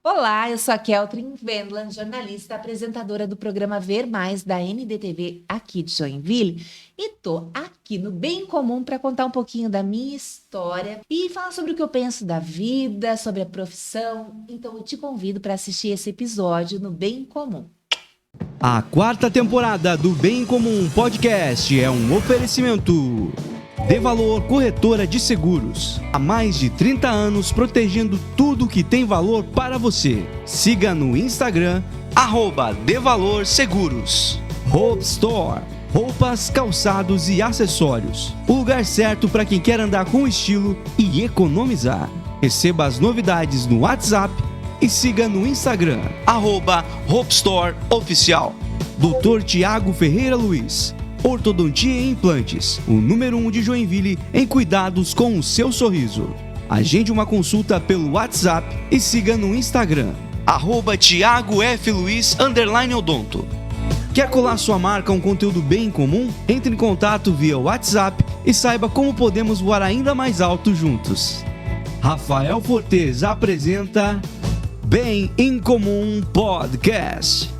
Olá, eu sou a Keltrin Wendland, jornalista, apresentadora do programa Ver Mais da NDTV aqui de Joinville, e tô aqui no Bem Comum para contar um pouquinho da minha história e falar sobre o que eu penso da vida, sobre a profissão. Então eu te convido para assistir esse episódio no Bem Comum. A quarta temporada do Bem Comum Podcast é um oferecimento De Valor Corretora de Seguros. Há mais de 30 anos protegendo tudo que tem valor para você. Siga no Instagram, @DeValorSeguros. Hope Store. Roupas, calçados e acessórios. O lugar certo para quem quer andar com estilo e economizar. Receba as novidades no WhatsApp e siga no Instagram, @HopeStoreOficial. Dr. Tiago Ferreira Luiz, Ortodontia e Implantes, o número 1 de Joinville em cuidados com o seu sorriso. Agende uma consulta pelo WhatsApp e siga no Instagram, @TiagoFLuiz_odonto. Quer colar sua marca a um conteúdo bem comum? Entre em contato via WhatsApp e saiba como podemos voar ainda mais alto juntos. Rafael Fortes apresenta Bem em Comum Podcast.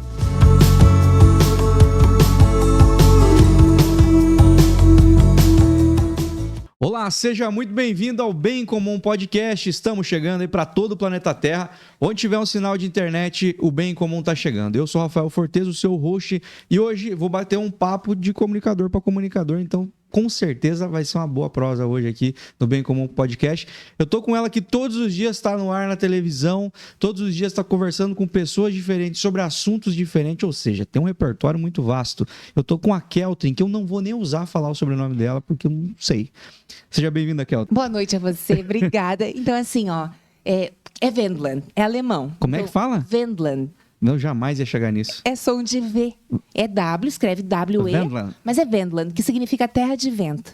Olá, seja muito bem-vindo ao Bem Comum Podcast. Estamos chegando aí para todo o planeta Terra. Onde tiver um sinal de internet, o Bem Comum está chegando. Eu sou Rafael Fortes, o seu host, e hoje vou bater um papo de comunicador para comunicador, então com certeza vai ser uma boa prosa hoje aqui no Bem Comum Podcast. Eu tô com ela que todos os dias está no ar na televisão, todos os dias está conversando com pessoas diferentes sobre assuntos diferentes, ou seja, tem um repertório muito vasto. Eu tô com a Keltrin, que eu não vou nem usar falar o sobrenome dela, porque eu não sei. Seja bem-vinda, Keltrin. Boa noite a você, obrigada. Então assim, é Wendland, é alemão. Como é que fala? Wendland. Eu jamais ia chegar nisso. É som de V. É W, escreve W-E, Wendland. mas é Wendland, que significa terra de vento.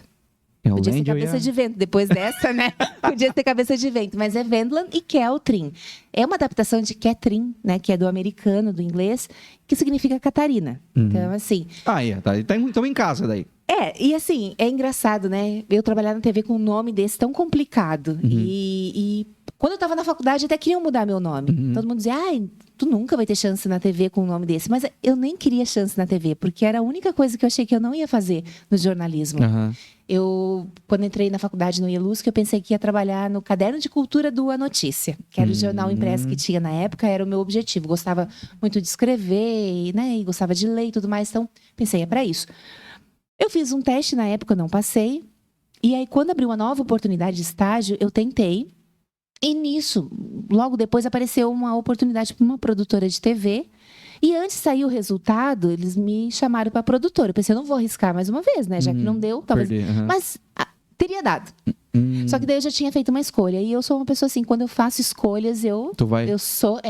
Eu Podia ser lembro, cabeça de vento, depois dessa, né? Podia ser cabeça de vento, mas é Wendland e Keltrin. É uma adaptação de Catherine, né? Que é do americano, do inglês, que significa Catarina. Então, assim... Estamos em casa daí. E assim, é engraçado, né? Eu trabalhar na TV com um nome desse tão complicado. E quando eu estava na faculdade, até queriam mudar meu nome. Todo mundo dizia, tu nunca vai ter chance na TV com um nome desse. Mas eu nem queria chance na TV, porque era a única coisa que eu achei que eu não ia fazer no jornalismo. Quando entrei na faculdade no IELUSC, eu pensei que ia trabalhar no Caderno de Cultura do A Notícia, que era o jornal impresso que tinha na época, era o meu objetivo. Gostava muito de escrever, né? E gostava de ler e tudo mais, então pensei, é para isso. Eu fiz um teste na época, eu não passei. E aí, quando abriu uma nova oportunidade de estágio, eu tentei. E nisso, logo depois, apareceu uma oportunidade para uma produtora de TV. E antes de sair o resultado, eles me chamaram para a produtora. Eu pensei, eu não vou arriscar mais uma vez, né? Já que não deu, talvez... Mas teria dado. Só que daí eu já tinha feito uma escolha. E eu sou uma pessoa assim, quando eu faço escolhas, eu sou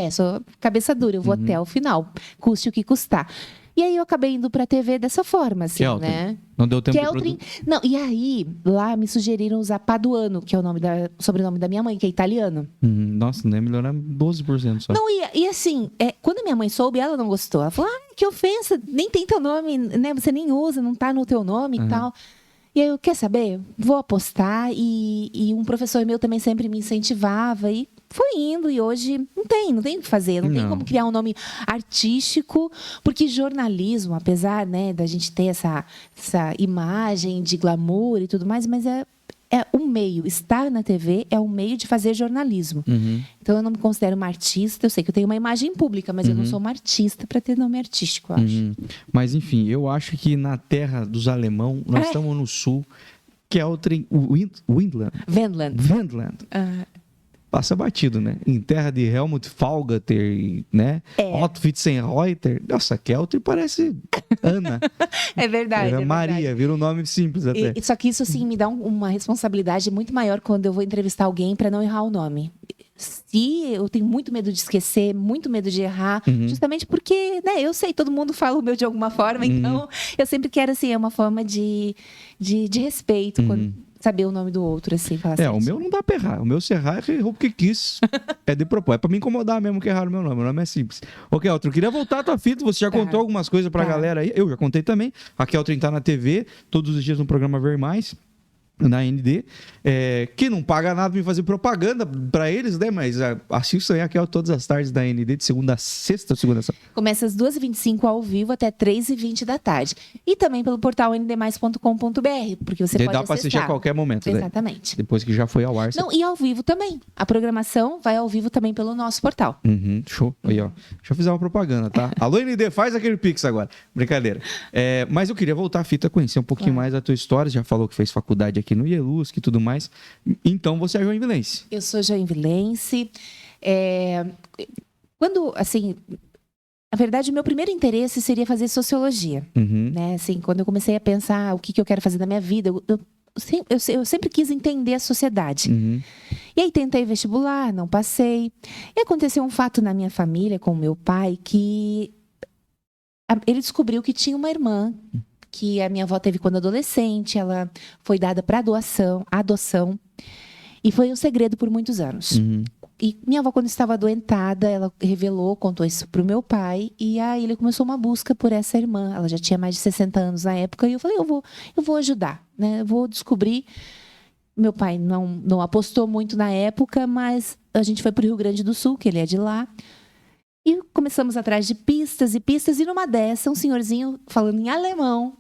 cabeça dura. Eu vou até o final, custe o que custar. E aí eu acabei indo pra TV dessa forma, assim, Keltrin. Né? Não deu tempo Keltrin. Não, e aí, lá me sugeriram usar Paduano, que é o sobrenome da minha mãe, que é italiano. Nossa, nem melhorar 12% só. Não, e assim, quando a minha mãe soube, ela não gostou. Ela falou, que ofensa, nem tem teu nome, né? Você nem usa, não tá no teu nome e tal. E aí, quer saber? Vou apostar. E um professor meu também sempre me incentivava e foi indo, e hoje não tem o que fazer, não tem como criar um nome artístico, porque jornalismo, apesar, né, da gente ter essa imagem de glamour e tudo mais, mas é um meio, estar na TV é um meio de fazer jornalismo. Então eu não me considero uma artista, eu sei que eu tenho uma imagem pública, mas eu não sou uma artista para ter nome artístico, eu acho. Mas enfim, eu acho que na terra dos alemão, nós estamos no sul, Keltrin, Wendland. Passa batido, né? Em terra de Helmut Falgater, né? Otto Witzenreuter. Nossa, Keltrin parece Ana. É verdade. Maria, verdade. Vira um nome simples até. Só que isso, sim, me dá uma responsabilidade muito maior quando eu vou entrevistar alguém para não errar o nome. Se eu tenho muito medo de esquecer, muito medo de errar, justamente porque, né, eu sei, todo mundo fala o meu de alguma forma, então eu sempre quero, assim, uma forma de respeito quando saber o nome do outro, assim, falar assim. O meu não dá pra errar. O meu, se errar, errou porque quis. É de propósito. É pra me incomodar mesmo que erraram o meu nome. Meu nome é simples. Ô, Keltrin, eu queria voltar à tua fita. Você já contou algumas coisas pra galera aí. Eu já contei também. A Keltrin tá na TV, todos os dias no programa Ver Mais. na ND, que não paga nada pra fazer propaganda pra eles, né? Mas assistam aí aqui todas as tardes da ND, de segunda a sexta, segunda a sábado. Começa às 2h25 ao vivo até 3h20 da tarde. E também pelo portal ndmais.com.br, porque você pode dá pra assistir a qualquer momento. Exatamente. Depois que já foi ao ar. Não, e ao vivo também. A programação vai ao vivo também pelo nosso portal. Show. Aí, ó. Deixa eu fazer uma propaganda, tá? Alô, ND, faz aquele pix agora. Brincadeira. Mas eu queria voltar à fita, conhecer um pouquinho mais da tua história. Já falou que fez faculdade aqui no IELUSC e tudo mais. Então, você é joinvilense. Eu sou joinvilense. Quando, assim... Na verdade, o meu primeiro interesse seria fazer sociologia. Né? Assim, quando eu comecei a pensar o que eu quero fazer da minha vida, eu sempre quis entender a sociedade. E aí tentei vestibular, não passei. E aconteceu um fato na minha família, com o meu pai, que ele descobriu que tinha uma irmã que a minha avó teve quando adolescente. Ela foi dada para adoção. E foi um segredo por muitos anos. E minha avó, quando estava adoentada, ela contou isso pro meu pai. E aí ele começou uma busca por essa irmã. Ela já tinha mais de 60 anos na época. E eu falei, eu vou ajudar, né? Eu vou descobrir. Meu pai não apostou muito na época, mas a gente foi pro Rio Grande do Sul, que ele é de lá. E começamos atrás de pistas e pistas. E numa dessa, um senhorzinho falando em alemão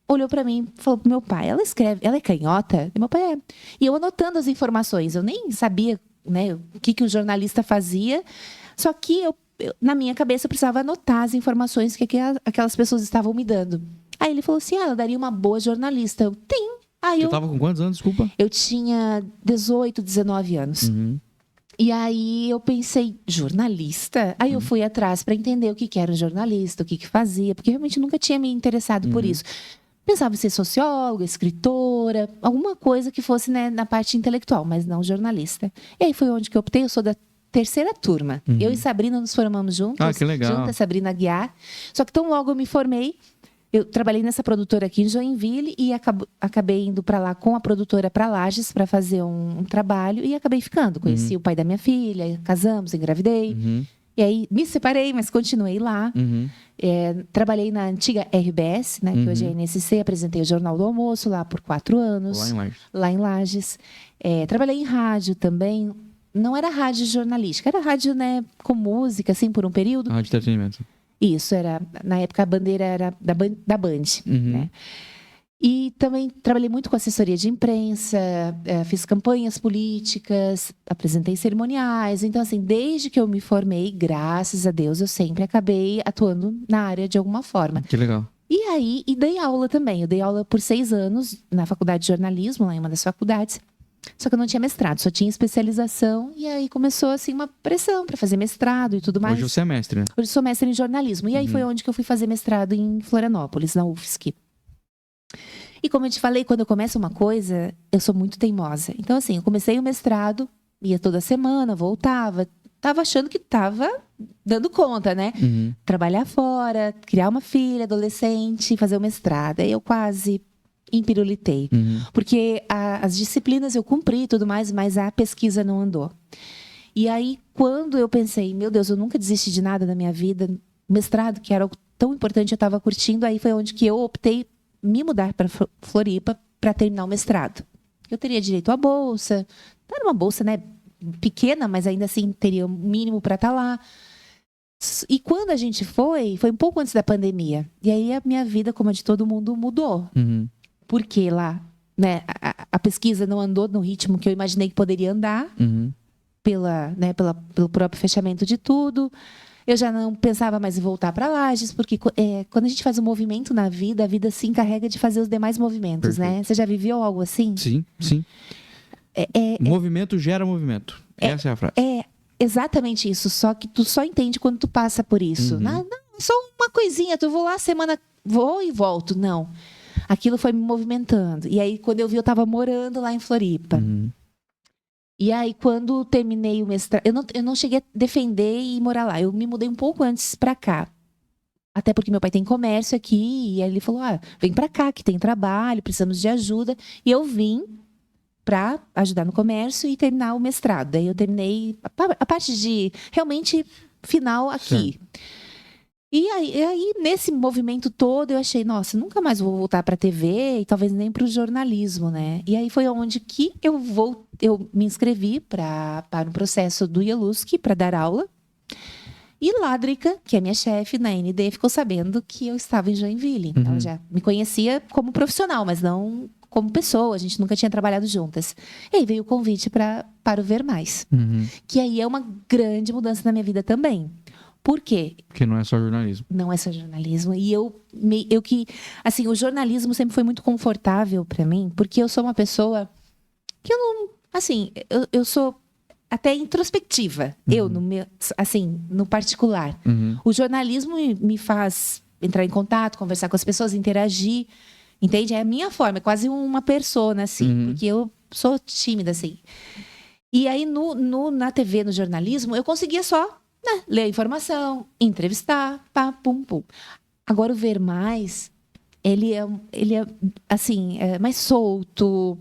olhou para mim e falou pro meu pai, ela é canhota? E meu pai é. E eu anotando as informações, eu nem sabia, né, o que o jornalista fazia, só que na minha cabeça eu precisava anotar as informações que aquelas pessoas estavam me dando. Aí ele falou assim, ela daria uma boa jornalista. Tem. Você estava com quantos anos, desculpa? Eu tinha 18, 19 anos. E aí eu pensei, jornalista? Aí eu fui atrás para entender o que era um jornalista, o que fazia, porque realmente nunca tinha me interessado por isso. Pensava em ser socióloga, escritora, alguma coisa que fosse, né, na parte intelectual, mas não jornalista. E aí foi onde que eu optei. Eu sou da terceira turma. Eu e Sabrina nos formamos juntas. Que legal. Juntas, Sabrina Guiar. Só que tão logo eu me formei, eu trabalhei nessa produtora aqui em Joinville e acabei indo para lá com a produtora para Lages para fazer um trabalho e acabei ficando. Conheci o pai da minha filha, casamos, engravidei. E aí me separei, mas continuei lá. Trabalhei na antiga RBS, né, que hoje é a NSC. Apresentei o Jornal do Almoço lá por 4 anos. Lá em Lages. Trabalhei em rádio também. Não era rádio jornalística, era rádio, né, com música, assim, por um período. Rádio de entretenimento. Isso, na época a bandeira era da Band, né? E também trabalhei muito com assessoria de imprensa, fiz campanhas políticas, apresentei cerimoniais. Então, assim, desde que eu me formei, graças a Deus, eu sempre acabei atuando na área de alguma forma. Que legal. E dei aula também. Eu dei aula por 6 anos na faculdade de jornalismo, lá em uma das faculdades. Só que eu não tinha mestrado, só tinha especialização. E aí começou, assim, uma pressão para fazer mestrado e tudo mais. Hoje você é mestre, né? Hoje sou mestre em jornalismo. E aí foi onde que eu fui fazer mestrado em Florianópolis, na UFSC. E como eu te falei, quando eu começo uma coisa, eu sou muito teimosa. Então, assim, eu comecei o mestrado, ia toda semana, voltava. Tava achando que tava dando conta, né? Trabalhar fora, criar uma filha, adolescente, fazer o mestrado. Aí eu quase empirulitei. Porque as disciplinas eu cumpri e tudo mais, mas a pesquisa não andou. E aí, quando eu pensei, meu Deus, eu nunca desisti de nada na minha vida, mestrado, que era algo tão importante, eu estava curtindo, aí foi onde que eu optei me mudar para Floripa para terminar o mestrado. Eu teria direito à bolsa. Não era uma bolsa, né, pequena, mas ainda assim teria o mínimo para estar lá. E quando a gente foi um pouco antes da pandemia. E aí a minha vida, como a de todo mundo, mudou. Porque lá, né, a pesquisa não andou no ritmo que eu imaginei que poderia andar, pelo próprio fechamento de tudo. Eu já não pensava mais em voltar para Lages, porque quando a gente faz um movimento na vida, a vida se encarrega de fazer os demais movimentos, né? Você já viveu algo assim? Sim. Movimento gera movimento. Essa é a frase. É exatamente isso, só que tu só entende quando tu passa por isso. Não, só uma coisinha, tu vou lá, semana, vou e volto. Não. Aquilo foi me movimentando. E aí, quando eu vi, eu estava morando lá em Floripa. E aí, quando terminei o mestrado... Eu não cheguei a defender e morar lá. Eu me mudei um pouco antes para cá. Até porque meu pai tem comércio aqui. E aí ele falou, vem para cá, que tem trabalho, precisamos de ajuda. E eu vim para ajudar no comércio e terminar o mestrado. Daí eu terminei a parte de, realmente, final aqui. E aí, nesse movimento todo, eu achei, nossa, nunca mais vou voltar para a TV e talvez nem para o jornalismo, né? E aí foi onde que eu me inscrevi para um processo do IELUSC para dar aula. E Ládrica, que é minha chefe na ND, ficou sabendo que eu estava em Joinville. Uhum. Ela já me conhecia como profissional, mas não como pessoa. A gente nunca tinha trabalhado juntas. E aí veio o convite para o Ver Mais. Uhum. Que aí é uma grande mudança na minha vida também. Por quê? Porque não é só jornalismo. Não é só jornalismo. E eu que... Assim, o jornalismo sempre foi muito confortável para mim, porque eu sou uma pessoa que eu não... Assim, eu sou até introspectiva. Uhum. Eu, no particular. Uhum. O jornalismo me faz entrar em contato, conversar com as pessoas, interagir. Entende? É a minha forma, é quase uma persona, assim. Uhum. Porque eu sou tímida, assim. E aí, na TV, no jornalismo, eu conseguia só... ler a informação, entrevistar, pá, pum, pum. Agora, o Ver Mais, ele é assim, mais solto,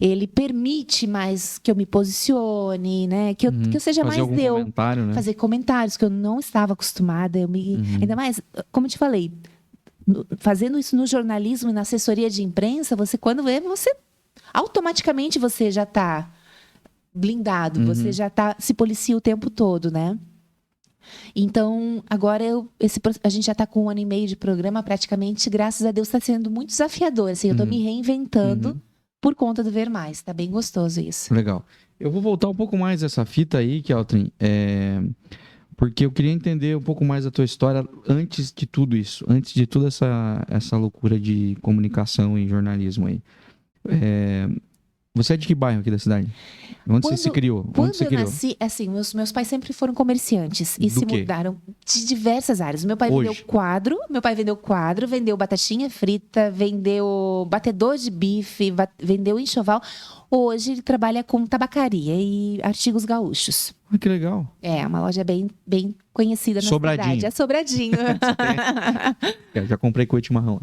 ele permite mais que eu me posicione, né? Que eu seja fazer mais algum eu. comentário, né? Fazer comentários que eu não estava acostumada. Ainda mais, como eu te falei, fazendo isso no jornalismo e na assessoria de imprensa, quando vê, automaticamente você já está blindado, você já se policia o tempo todo, né? Então, agora a gente já está com 1 ano e meio de programa, praticamente, graças a Deus, está sendo muito desafiador. Assim, eu estou me reinventando por conta do Ver Mais. Está bem gostoso isso. Legal. Eu vou voltar um pouco mais essa fita aí, Keltrin, porque eu queria entender um pouco mais a tua história antes de tudo isso, antes de toda essa loucura de comunicação e jornalismo aí. Você é de que bairro aqui da cidade? Onde você se criou? Quando eu nasci, assim, meus pais sempre foram comerciantes e se mudaram de diversas áreas. Meu pai vendeu quadro, vendeu batatinha frita, vendeu batedor de bife, vendeu enxoval. Hoje ele trabalha com tabacaria e artigos gaúchos. Ah, que legal. É uma loja bem conhecida na cidade. É Sobradinho. Já comprei com o chimarrão.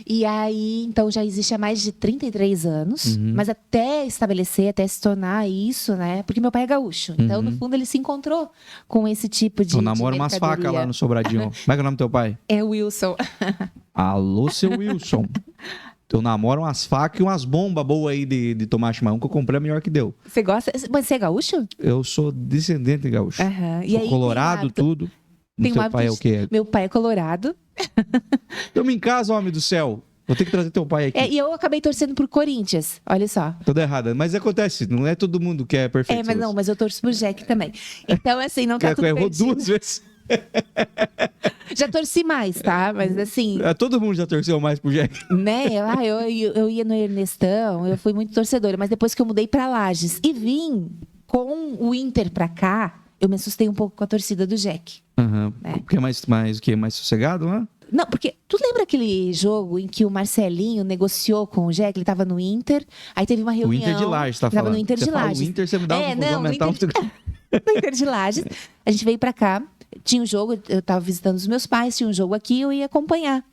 E aí, então, já existe há mais de 33 anos. Mas até se tornar isso, né? Porque meu pai é gaúcho. Então, no fundo, ele se encontrou com esse tipo de Eu namoro umas facas lá no Sobradinho. Como é que é o nome do teu pai? É Wilson. Alô, seu Wilson. Eu namoro umas facas e umas bombas boas aí de tomar chimarrão que eu comprei, a melhor que deu. Você gosta? Mas você é gaúcho? Eu sou descendente de gaúcho. E sou aí, colorado, tudo. Teu pai é o quê? Meu pai é colorado. Eu me encaso, homem do céu. Vou ter que trazer teu pai aqui. E eu acabei torcendo por Corinthians, olha só. Toda errada. Mas acontece, não é todo mundo que é perfeito. Mas eu torço pro Jack também. Então, assim, não tá tudo errou perdido. 2 vezes. Já torci mais, tá? Mas assim... Todo mundo já torceu mais pro Jack. Né? Eu ia no Ernestão, eu fui muito torcedora. Mas depois que eu mudei pra Lages e vim com o Inter pra cá, eu me assustei um pouco com a torcida do Jack. Né? Porque é mais sossegado, né? Não, porque tu lembra aquele jogo em que o Marcelinho negociou com o Jack? Ele tava no Inter, aí teve uma reunião... O Inter de Lages, tá falando. Tava no Inter de Lages. O Inter, você me dá uma confusão mental. No Inter de Lages. A gente veio pra cá, tinha um jogo, eu tava visitando os meus pais, tinha um jogo aqui, eu ia acompanhar.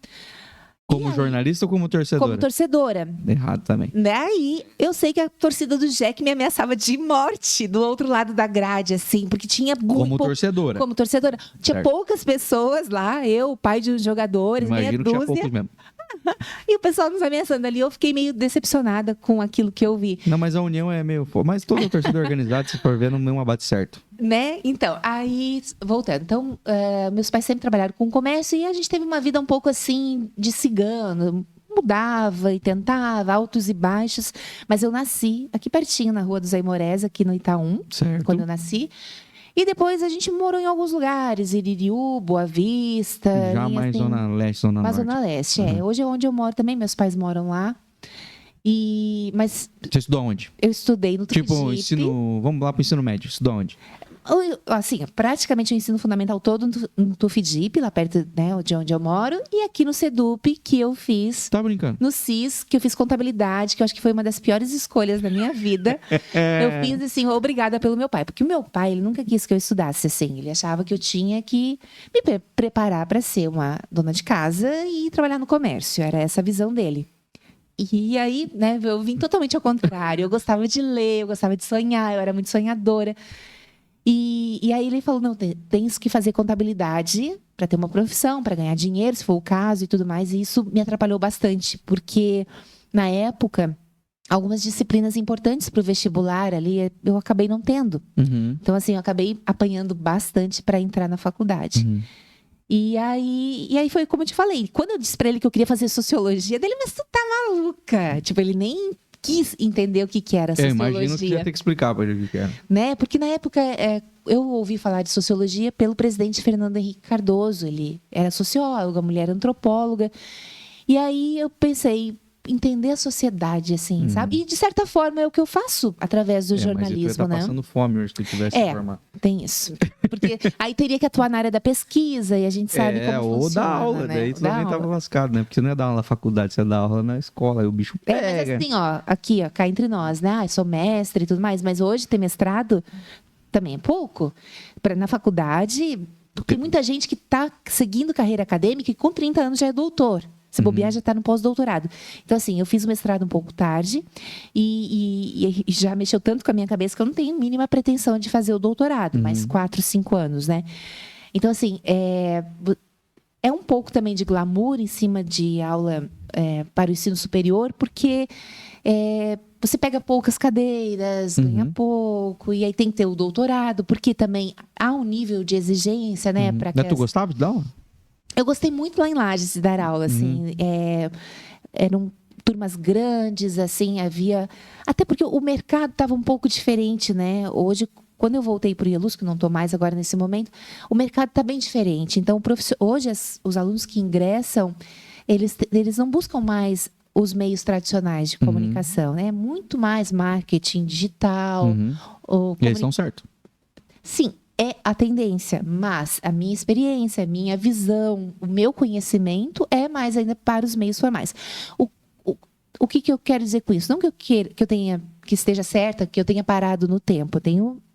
Como jornalista ou como torcedora? Como torcedora. Errado também. Daí, eu sei que a torcida do Jack me ameaçava de morte do outro lado da grade, assim, porque tinha... torcedora. Como torcedora. Tinha poucas pessoas lá, eu, o pai de uns jogadores, Imagino que tinha poucos mesmo. E o pessoal nos ameaçando ali, eu fiquei meio decepcionada com aquilo que eu vi. Não, mas a união é meio... Mas toda torcida organizada, se for ver, não abate certo. Né? Então, aí, voltando. Então, meus pais sempre trabalharam com comércio e a gente teve uma vida um pouco assim, de cigano. Mudava e tentava, altos e baixos. Mas eu nasci aqui pertinho, na Rua dos Aimorés, aqui no Itaú. Certo. Quando eu nasci. E depois a gente morou em alguns lugares, Iririú, Boa Vista. Já mais assim, Zona Leste, Zona Norte. Zona Leste, Hoje é onde eu moro também, meus pais moram lá. Mas... Você estudou onde? Eu estudei no Tufidip. Tipo, ensino... Vamos lá pro ensino médio. Estudou onde? Assim, praticamente o ensino fundamental todo no Tufidip, lá perto, né, de onde eu moro. E aqui no Sedup, que eu fiz... Tá brincando? No CIS, que eu fiz contabilidade, que eu acho que foi uma das piores escolhas da minha vida. Eu fiz, assim, obrigada pelo meu pai. Porque o meu pai, ele nunca quis que eu estudasse, assim. Ele achava que eu tinha que me preparar para ser uma dona de casa e trabalhar no comércio. Era essa a visão dele. E aí, né, eu vim totalmente ao contrário. Eu gostava de ler, eu gostava de sonhar, eu era muito sonhadora. E aí ele falou, não, tens que fazer contabilidade para ter uma profissão, para ganhar dinheiro, se for o caso e tudo mais. E isso me atrapalhou bastante, porque na época, algumas disciplinas importantes para o vestibular ali, eu acabei não tendo. Então, assim, eu acabei apanhando bastante para entrar na faculdade. E aí foi como eu te falei. Quando eu disse para ele que eu queria fazer sociologia, dele, mas tu tá maluca? Tipo, ele nem quis entender o que era sociologia. Eu imagino que ia ter que explicar para ele o que era. Né? Porque na época eu ouvi falar de sociologia pelo presidente Fernando Henrique Cardoso. Ele era sociólogo, a mulher antropóloga. E aí eu pensei, entender a sociedade, assim, sabe? E, de certa forma, é o que eu faço através do jornalismo, mas tu ia né? passando fome hoje se tu tivesse formado. Tem isso. Porque aí teria que atuar na área da pesquisa e a gente sabe como funciona, ou da aula, né? daí tu também tava lascado, né? Porque você não ia dar aula na faculdade, você ia dar aula na escola, aí o bicho pega. Mas assim, aqui, cá entre nós, né? Eu sou mestre e tudo mais, mas hoje ter mestrado também é pouco. Na faculdade, tem muita gente que está seguindo carreira acadêmica e com 30 anos já é doutor. Se bobear, já está no pós-doutorado. Então, assim, eu fiz o mestrado um pouco tarde e já mexeu tanto com a minha cabeça que eu não tenho mínima pretensão de fazer o doutorado, mais 4, 5 anos, né? Então, assim, é um pouco também de glamour em cima de aula para o ensino superior, porque você pega poucas cadeiras, ganha pouco, e aí tem que ter o doutorado, porque também há um nível de exigência, né? Tu gostava de dar aula? Eu gostei muito lá em Lages de dar aula, assim. Eram turmas grandes, assim, havia... Até porque o mercado estava um pouco diferente, né? Hoje, quando eu voltei para o IELUS, que não estou mais agora nesse momento, o mercado está bem diferente. Então, hoje, os alunos que ingressam, eles não buscam mais os meios tradicionais de comunicação, né? Muito mais marketing digital. E eles estão certos. Sim. É a tendência, mas a minha experiência, a minha visão, o meu conhecimento é mais ainda para os meios formais. O que eu quero dizer com isso? Não que esteja certa, que eu tenha parado no tempo.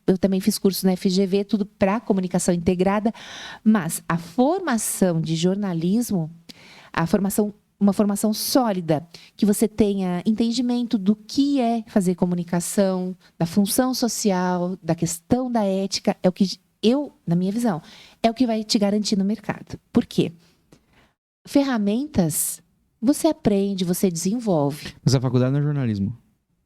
Eu também fiz curso na FGV, tudo para comunicação integrada, mas a formação de jornalismo, uma formação sólida, que você tenha entendimento do que é fazer comunicação, da função social, da questão da ética, é o que na minha visão, é o que vai te garantir no mercado. Por quê? Ferramentas, você aprende, você desenvolve. Mas a faculdade não é jornalismo?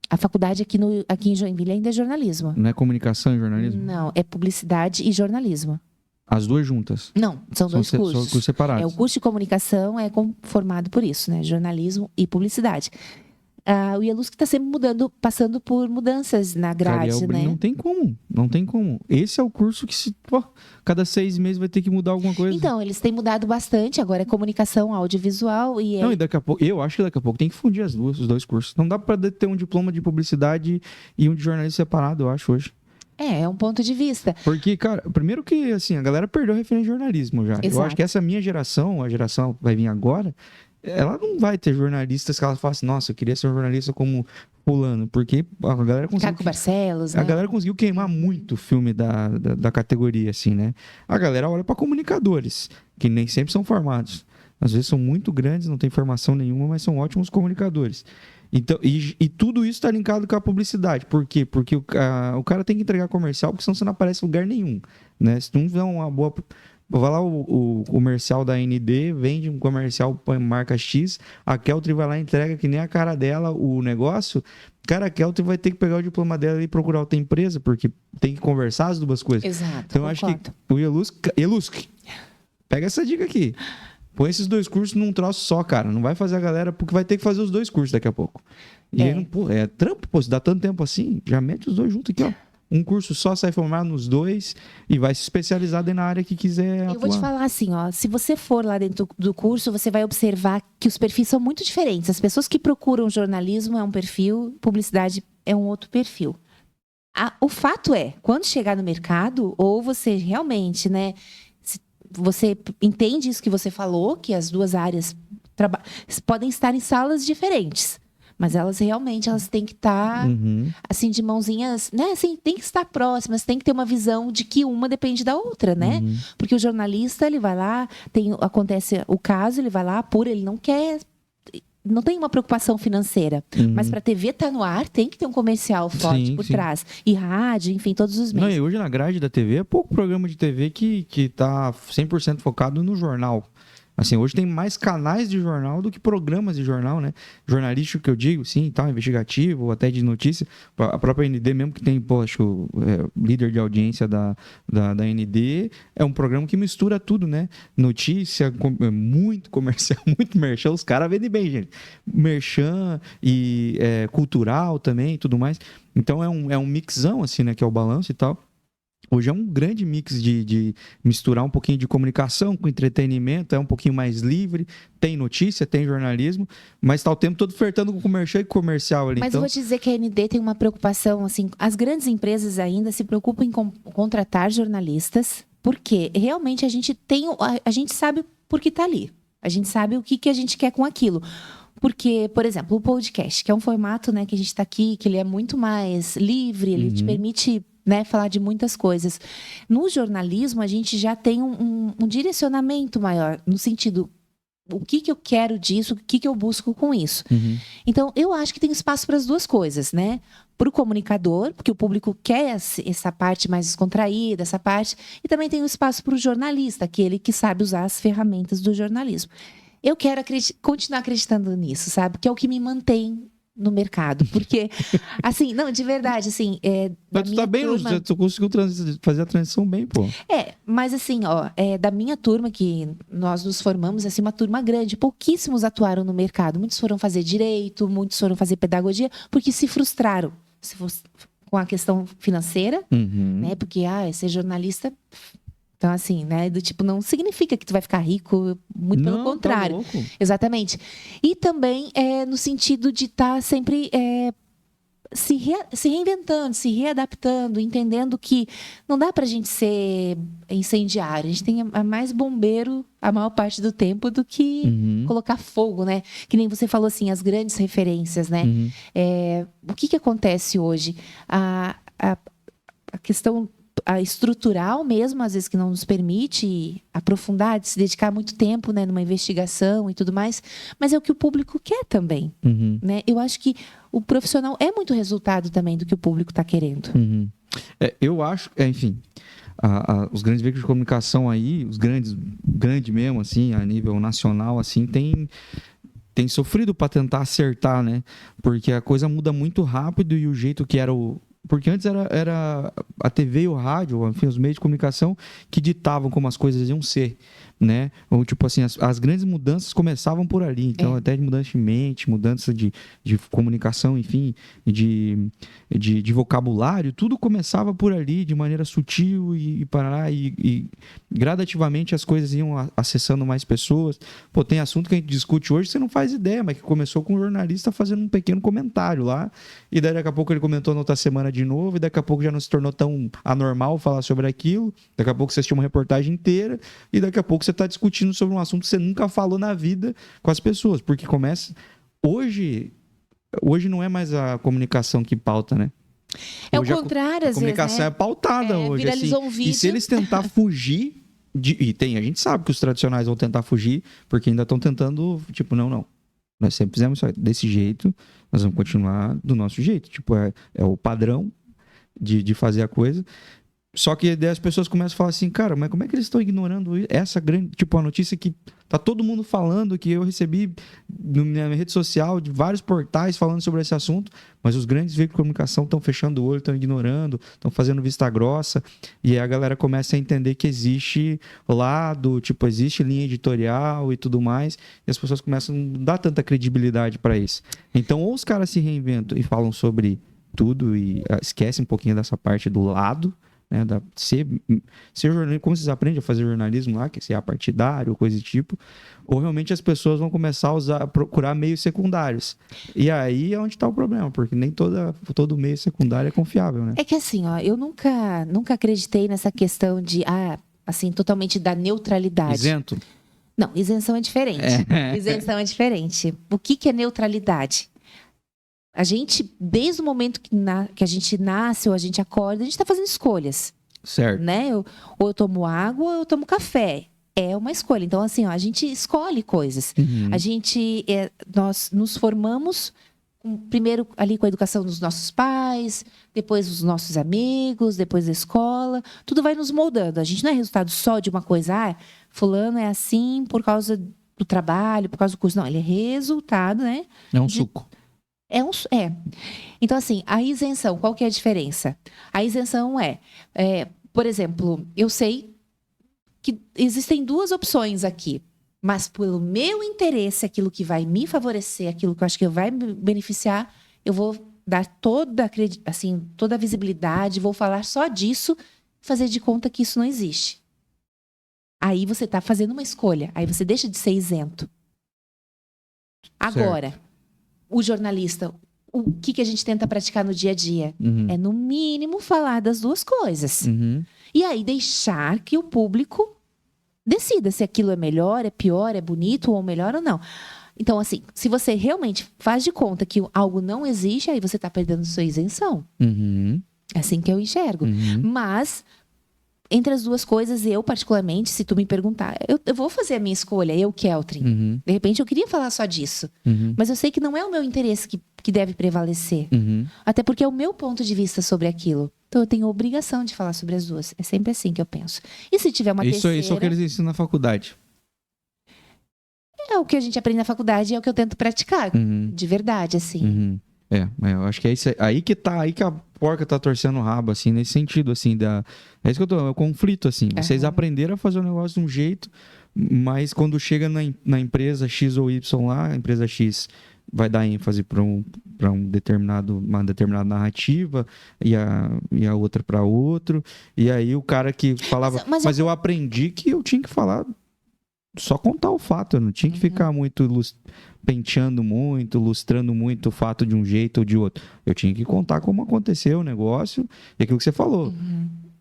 A faculdade aqui em Joinville ainda é jornalismo. Não é comunicação e jornalismo? Não, é publicidade e jornalismo. As duas juntas? Não, são dois cursos. São cursos separados. O curso de comunicação formado por isso, né? Jornalismo e publicidade. O IELUS que está sempre passando por mudanças na grade, né? Não tem como. Esse é o curso que cada 6 meses vai ter que mudar alguma coisa. Então, eles têm mudado bastante. Agora é comunicação audiovisual e... Não, e daqui a pouco... Eu acho que daqui a pouco tem que fundir os dois cursos. Não dá para ter um diploma de publicidade e um de jornalismo separado, eu acho, hoje. É um ponto de vista. Porque, cara, primeiro que, assim, a galera perdeu a referência de jornalismo já. Exato. Eu acho que essa minha geração, a geração que vai vir agora, ela não vai ter jornalistas que ela fala assim, nossa, eu queria ser um jornalista como fulano, porque a galera conseguiu... Caco Barcelos, né? A galera conseguiu queimar muito o filme da categoria, assim, né? A galera olha para comunicadores, que nem sempre são formados. Às vezes são muito grandes, não tem formação nenhuma, mas são ótimos comunicadores. Então, e tudo isso está linkado com a publicidade. Por quê? Porque o cara tem que entregar comercial, porque senão você não aparece em lugar nenhum, né? Se tu não tiver uma boa... Vai lá o comercial da ND, vende um comercial, põe marca X, a Keltri vai lá e entrega que nem a cara dela o negócio. Cara, a Keltri vai ter que pegar o diploma dela e procurar outra empresa, porque tem que conversar as duas coisas. Exato, então, acho que o IELUSC, pega essa dica aqui. Põe esses 2 cursos num troço só, cara. Não vai fazer a galera, porque vai ter que fazer os 2 cursos daqui a pouco. E aí, é trampo, pô. Se dá tanto tempo assim, já mete os 2 juntos aqui, ó. Um curso só, sai formado nos 2 e vai se especializar na área que quiser atuar. Eu vou te falar assim, ó. Se você for lá dentro do curso, você vai observar que os perfis são muito diferentes. As pessoas que procuram jornalismo é um perfil, publicidade é um outro perfil. O fato é, quando chegar no mercado, ou você realmente, né... Você entende isso que você falou, que as duas áreas podem estar em salas diferentes, mas elas têm que estar assim de mãozinhas, né? Assim, tem que estar próximas, tem que ter uma visão de que uma depende da outra, né? Porque o jornalista, ele vai lá, acontece o caso, ele vai lá, apura, ele não quer não tem uma preocupação financeira. Mas para a TV estar no ar, tem que ter um comercial forte por trás. E rádio, enfim, todos os meios. Não, e hoje na grade da TV é pouco programa de TV que tá 100% focado no jornal. Assim, hoje tem mais canais de jornal do que programas de jornal, né? Jornalístico que eu digo, sim, tal, investigativo, ou até de notícia. A própria ND mesmo, que tem, acho que o líder de audiência da ND, é um programa que mistura tudo, né? Notícia, muito comercial, muito merchan. Os caras vendem bem, gente. Merchan e cultural também e tudo mais. Então é um mixão, assim, né? Que é o balanço e tal. Hoje é um grande mix de misturar um pouquinho de comunicação com entretenimento, é um pouquinho mais livre, tem notícia, tem jornalismo, mas está o tempo todo flertando com comercial e comercial ali. Mas eu vou te dizer que a ND tem uma preocupação, assim, as grandes empresas ainda se preocupam em contratar jornalistas, porque realmente a gente sabe por que está ali, a gente sabe o que a gente quer com aquilo. Porque, por exemplo, o podcast, que é um formato, né, que a gente está aqui, que ele é muito mais livre, ele te permite, né, falar de muitas coisas. No jornalismo, a gente já tem um direcionamento maior, no sentido, o que eu quero disso, o que eu busco com isso. Então, eu acho que tem espaço para as duas coisas, né? Para o comunicador, porque o público quer essa parte mais descontraída, essa parte, e também tem o espaço para o jornalista, aquele que sabe usar as ferramentas do jornalismo. Eu quero continuar acreditando nisso, sabe? Que é o que me mantém no mercado. Porque, assim, não, de verdade, assim... Mas tu tá bem, turma... tu conseguiu fazer a transição bem, pô. Mas assim, da minha turma, que nós nos formamos, assim, uma turma grande, pouquíssimos atuaram no mercado. Muitos foram fazer direito, muitos foram fazer pedagogia, porque se frustraram com a questão financeira, né? Porque, ser jornalista... Então, assim, né? Do tipo, não significa que tu vai ficar rico, muito pelo contrário. Tá louco. Exatamente. E também no sentido de estar sempre se reinventando, se readaptando, entendendo que não dá pra gente ser incendiário. A gente tem mais bombeiro a maior parte do tempo do que colocar fogo, né? Que nem você falou assim, as grandes referências, né? O que acontece hoje? A questão... a estrutural mesmo, às vezes que não nos permite aprofundar, de se dedicar muito tempo, né, numa investigação e tudo mais, mas é o que o público quer também, né? Eu acho que o profissional é muito resultado também do que o público está querendo. Eu acho, enfim, os grandes veículos de comunicação aí, os grandes mesmo, assim, a nível nacional, assim, tem sofrido para tentar acertar, né? Porque a coisa muda muito rápido e o jeito que era porque antes era a TV e o rádio, enfim, os meios de comunicação que ditavam como as coisas iam ser, né? Ou, tipo assim, as grandes mudanças começavam por ali. Então, até de mudança de mente, mudança de comunicação, enfim, de vocabulário, tudo começava por ali, de maneira sutil e gradativamente as coisas iam acessando mais pessoas. Pô, tem assunto que a gente discute hoje, você não faz ideia, mas que começou com um jornalista fazendo um pequeno comentário lá, e daí daqui a pouco ele comentou na outra semana de novo, e daqui a pouco já não se tornou tão anormal falar sobre aquilo, daqui a pouco você assistiu uma reportagem inteira, e daqui a pouco você está discutindo sobre um assunto que você nunca falou na vida com as pessoas, porque começa... Hoje não é mais a comunicação que pauta, né? É hoje o contrário, às vezes, a comunicação é pautada hoje. Viralizou assim. um vídeo. E se eles tentar fugir... a gente sabe que os tradicionais vão tentar fugir, porque ainda estão tentando, tipo, não. Nós sempre fizemos isso desse jeito, nós vamos continuar do nosso jeito. Tipo, é o padrão de fazer a coisa. Só que daí as pessoas começam a falar assim, cara, mas como é que eles estão ignorando essa grande... Tipo, a notícia que tá todo mundo falando, que eu recebi na minha rede social, de vários portais falando sobre esse assunto, mas os grandes veículos de comunicação estão fechando o olho, estão ignorando, estão fazendo vista grossa, e aí a galera começa a entender que existe lado, tipo, existe linha editorial e tudo mais, e as pessoas começam a não dar tanta credibilidade para isso. Então, ou os caras se reinventam e falam sobre tudo e esquecem um pouquinho dessa parte do lado, né, ser jornalista, como vocês aprendem a fazer jornalismo lá, que é ser partidário, coisa do tipo, ou realmente as pessoas vão começar a procurar meios secundários. E aí é onde está o problema, porque nem todo meio secundário é confiável, né? É que assim, eu nunca acreditei nessa questão de, assim, totalmente da neutralidade. Isento? Não, isenção é diferente. Isenção é diferente. O que é neutralidade? A gente, desde o momento que a gente nasce ou a gente acorda, a gente está fazendo escolhas. Certo. Né? Ou eu tomo água ou eu tomo café. é uma escolha. Então, assim, ó, a gente escolhe coisas. Nós nos formamos primeiro ali com a educação dos nossos pais, depois dos nossos amigos, depois da escola. Tudo vai nos moldando. A gente não é resultado só de uma coisa. Fulano é assim por causa do trabalho, por causa do curso. Não, ele é resultado, né? É um suco. É. Então, assim, a isenção, qual que é a diferença? A isenção por exemplo, eu sei que existem duas opções aqui. Mas pelo meu interesse, aquilo que vai me favorecer, aquilo que eu acho que vai me beneficiar, eu vou dar toda a visibilidade, vou falar só disso, fazer de conta que isso não existe. Aí você está fazendo uma escolha, aí você deixa de ser isento. Agora, o jornalista, o que a gente tenta praticar no dia a dia? É, no mínimo, falar das duas coisas. E aí deixar que o público decida se aquilo é melhor, é pior, é bonito ou melhor ou não. Então, assim, se você realmente faz de conta que algo não existe, aí você está perdendo sua isenção. É assim que eu enxergo. Mas, entre as duas coisas, eu particularmente, se tu me perguntar, eu vou fazer a minha escolha, eu, Keltrin. De repente, eu queria falar só disso. Mas eu sei que não é o meu interesse que deve prevalecer. Até porque é o meu ponto de vista sobre aquilo. Então, eu tenho a obrigação de falar sobre as duas. É sempre assim que eu penso. E se tiver uma terceira... Isso é o que eles ensinam na faculdade. É o que a gente aprende na faculdade e é o que eu tento praticar. De verdade, assim. Eu acho que é isso aí que a porca tá torcendo o rabo, assim, nesse sentido, assim, é isso que é o conflito, assim. Vocês aprenderam a fazer o negócio de um jeito, mas quando chega na empresa X ou Y lá, a empresa X vai dar ênfase para uma determinada narrativa e a outra para outro. E aí o cara que falava... Mas eu aprendi que eu tinha que falar... Só contar o fato, eu não tinha que ficar muito penteando muito, lustrando muito o fato de um jeito ou de outro. Eu tinha que contar como aconteceu o negócio e aquilo que você falou.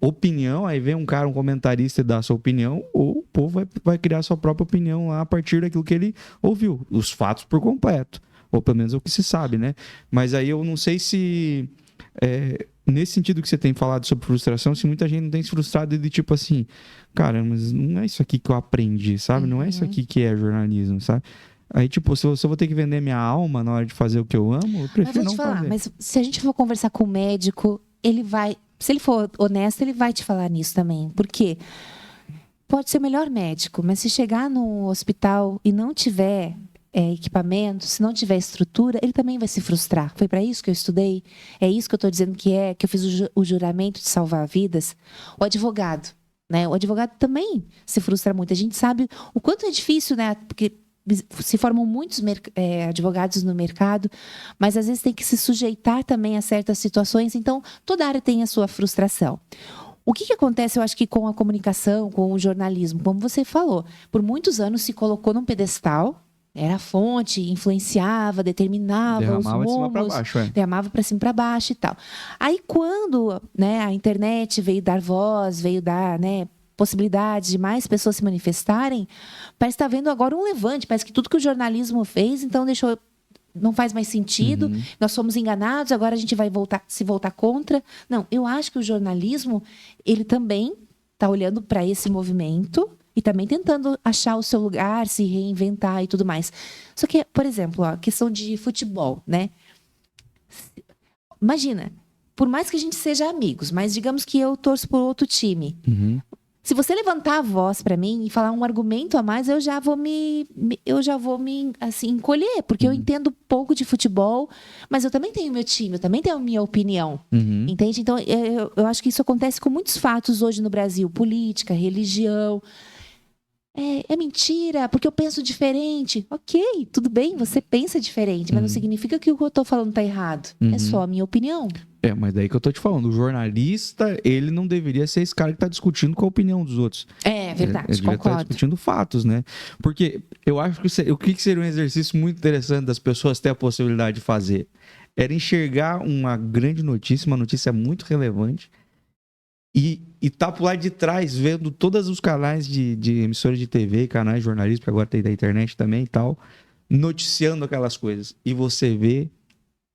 Opinião, aí vem um comentarista e dá a sua opinião, ou o povo vai criar a sua própria opinião lá a partir daquilo que ele ouviu. Os fatos por completo. Ou pelo menos é o que se sabe, né? Mas aí eu não sei se... nesse sentido que você tem falado sobre frustração, se muita gente não tem se frustrado de tipo assim, cara, mas não é isso aqui que eu aprendi, sabe? Não é isso aqui que é jornalismo, sabe? Aí, tipo, se eu vou ter que vender minha alma na hora de fazer o que eu amo, eu prefiro não fazer. Mas se a gente for conversar com o médico, ele vai... Se ele for honesto, ele vai te falar nisso também. Por quê? Pode ser o melhor médico, mas se chegar no hospital e não tiver... equipamento, se não tiver estrutura, ele também vai se frustrar. Foi para isso que eu estudei? É isso que eu estou dizendo que eu fiz o juramento de salvar vidas? O advogado, né? O advogado também se frustra muito. A gente sabe o quanto é difícil, né? Porque se formam muitos advogados no mercado, mas às vezes tem que se sujeitar também a certas situações. Então, toda área tem a sua frustração. O que acontece, eu acho que com a comunicação, com o jornalismo, como você falou, por muitos anos se colocou num pedestal. Era a fonte, influenciava, determinava derramava os rumos, derramava para cima e para baixo e tal. Aí quando, né, a internet veio dar voz, veio dar, né, possibilidade de mais pessoas se manifestarem, parece que está vendo agora um levante, parece que tudo que o jornalismo fez, então não faz mais sentido, nós fomos enganados, agora a gente vai se voltar contra. Não, eu acho que o jornalismo, ele também está olhando para esse movimento e também tentando achar o seu lugar, se reinventar e tudo mais. Só que, por exemplo, a questão de futebol, né? Imagina, por mais que a gente seja amigos, mas digamos que eu torço por outro time. Se você levantar a voz para mim e falar um argumento a mais, eu já vou me assim, encolher, porque eu entendo pouco de futebol, mas eu também tenho meu time, eu também tenho a minha opinião. Entende? Então, eu acho que isso acontece com muitos fatos hoje no Brasil. Política, religião. É mentira, porque eu penso diferente. Ok, tudo bem, você pensa diferente, mas não significa que o que eu estou falando está errado. É só a minha opinião. Mas daí que eu tô te falando, o jornalista, ele não deveria ser esse cara que tá discutindo com a opinião dos outros. É verdade, ele concordo. Ele tá discutindo fatos, né? Porque eu acho que o que seria um exercício muito interessante das pessoas ter a possibilidade de fazer era enxergar uma grande notícia, uma notícia muito relevante, e tá pro lado de trás, vendo todos os canais de emissoras de TV, canais de jornalismo, que agora tem da internet também e tal, noticiando aquelas coisas. E você vê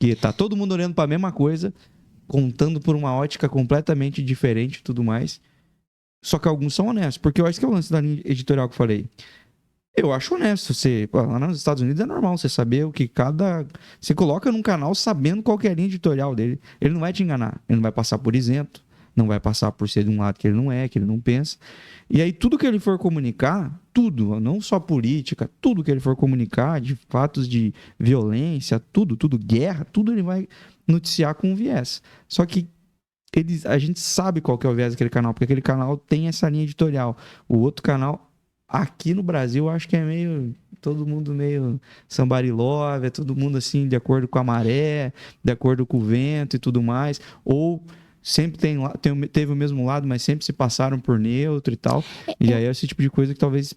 que tá todo mundo olhando para a mesma coisa, contando por uma ótica completamente diferente e tudo mais. Só que alguns são honestos, porque eu acho que é o lance da linha editorial que eu falei. Eu acho honesto. Lá nos Estados Unidos é normal você saber o que cada... Você coloca num canal sabendo qual que é a linha editorial dele. Ele não vai te enganar. Ele não vai passar por isento. Não vai passar por ser de um lado que ele não é, que ele não pensa. E aí tudo que ele for comunicar, tudo, não só política, tudo que ele for comunicar, de fatos de violência, tudo, guerra, tudo ele vai noticiar com um viés. Só que a gente sabe qual que é o viés daquele canal, porque aquele canal tem essa linha editorial. O outro canal, aqui no Brasil, eu acho que é meio... Todo mundo meio somebody love, é todo mundo assim, de acordo com a maré, de acordo com o vento e tudo mais. Ou sempre teve o mesmo lado, mas sempre se passaram por neutro e tal. E aí é esse tipo de coisa que talvez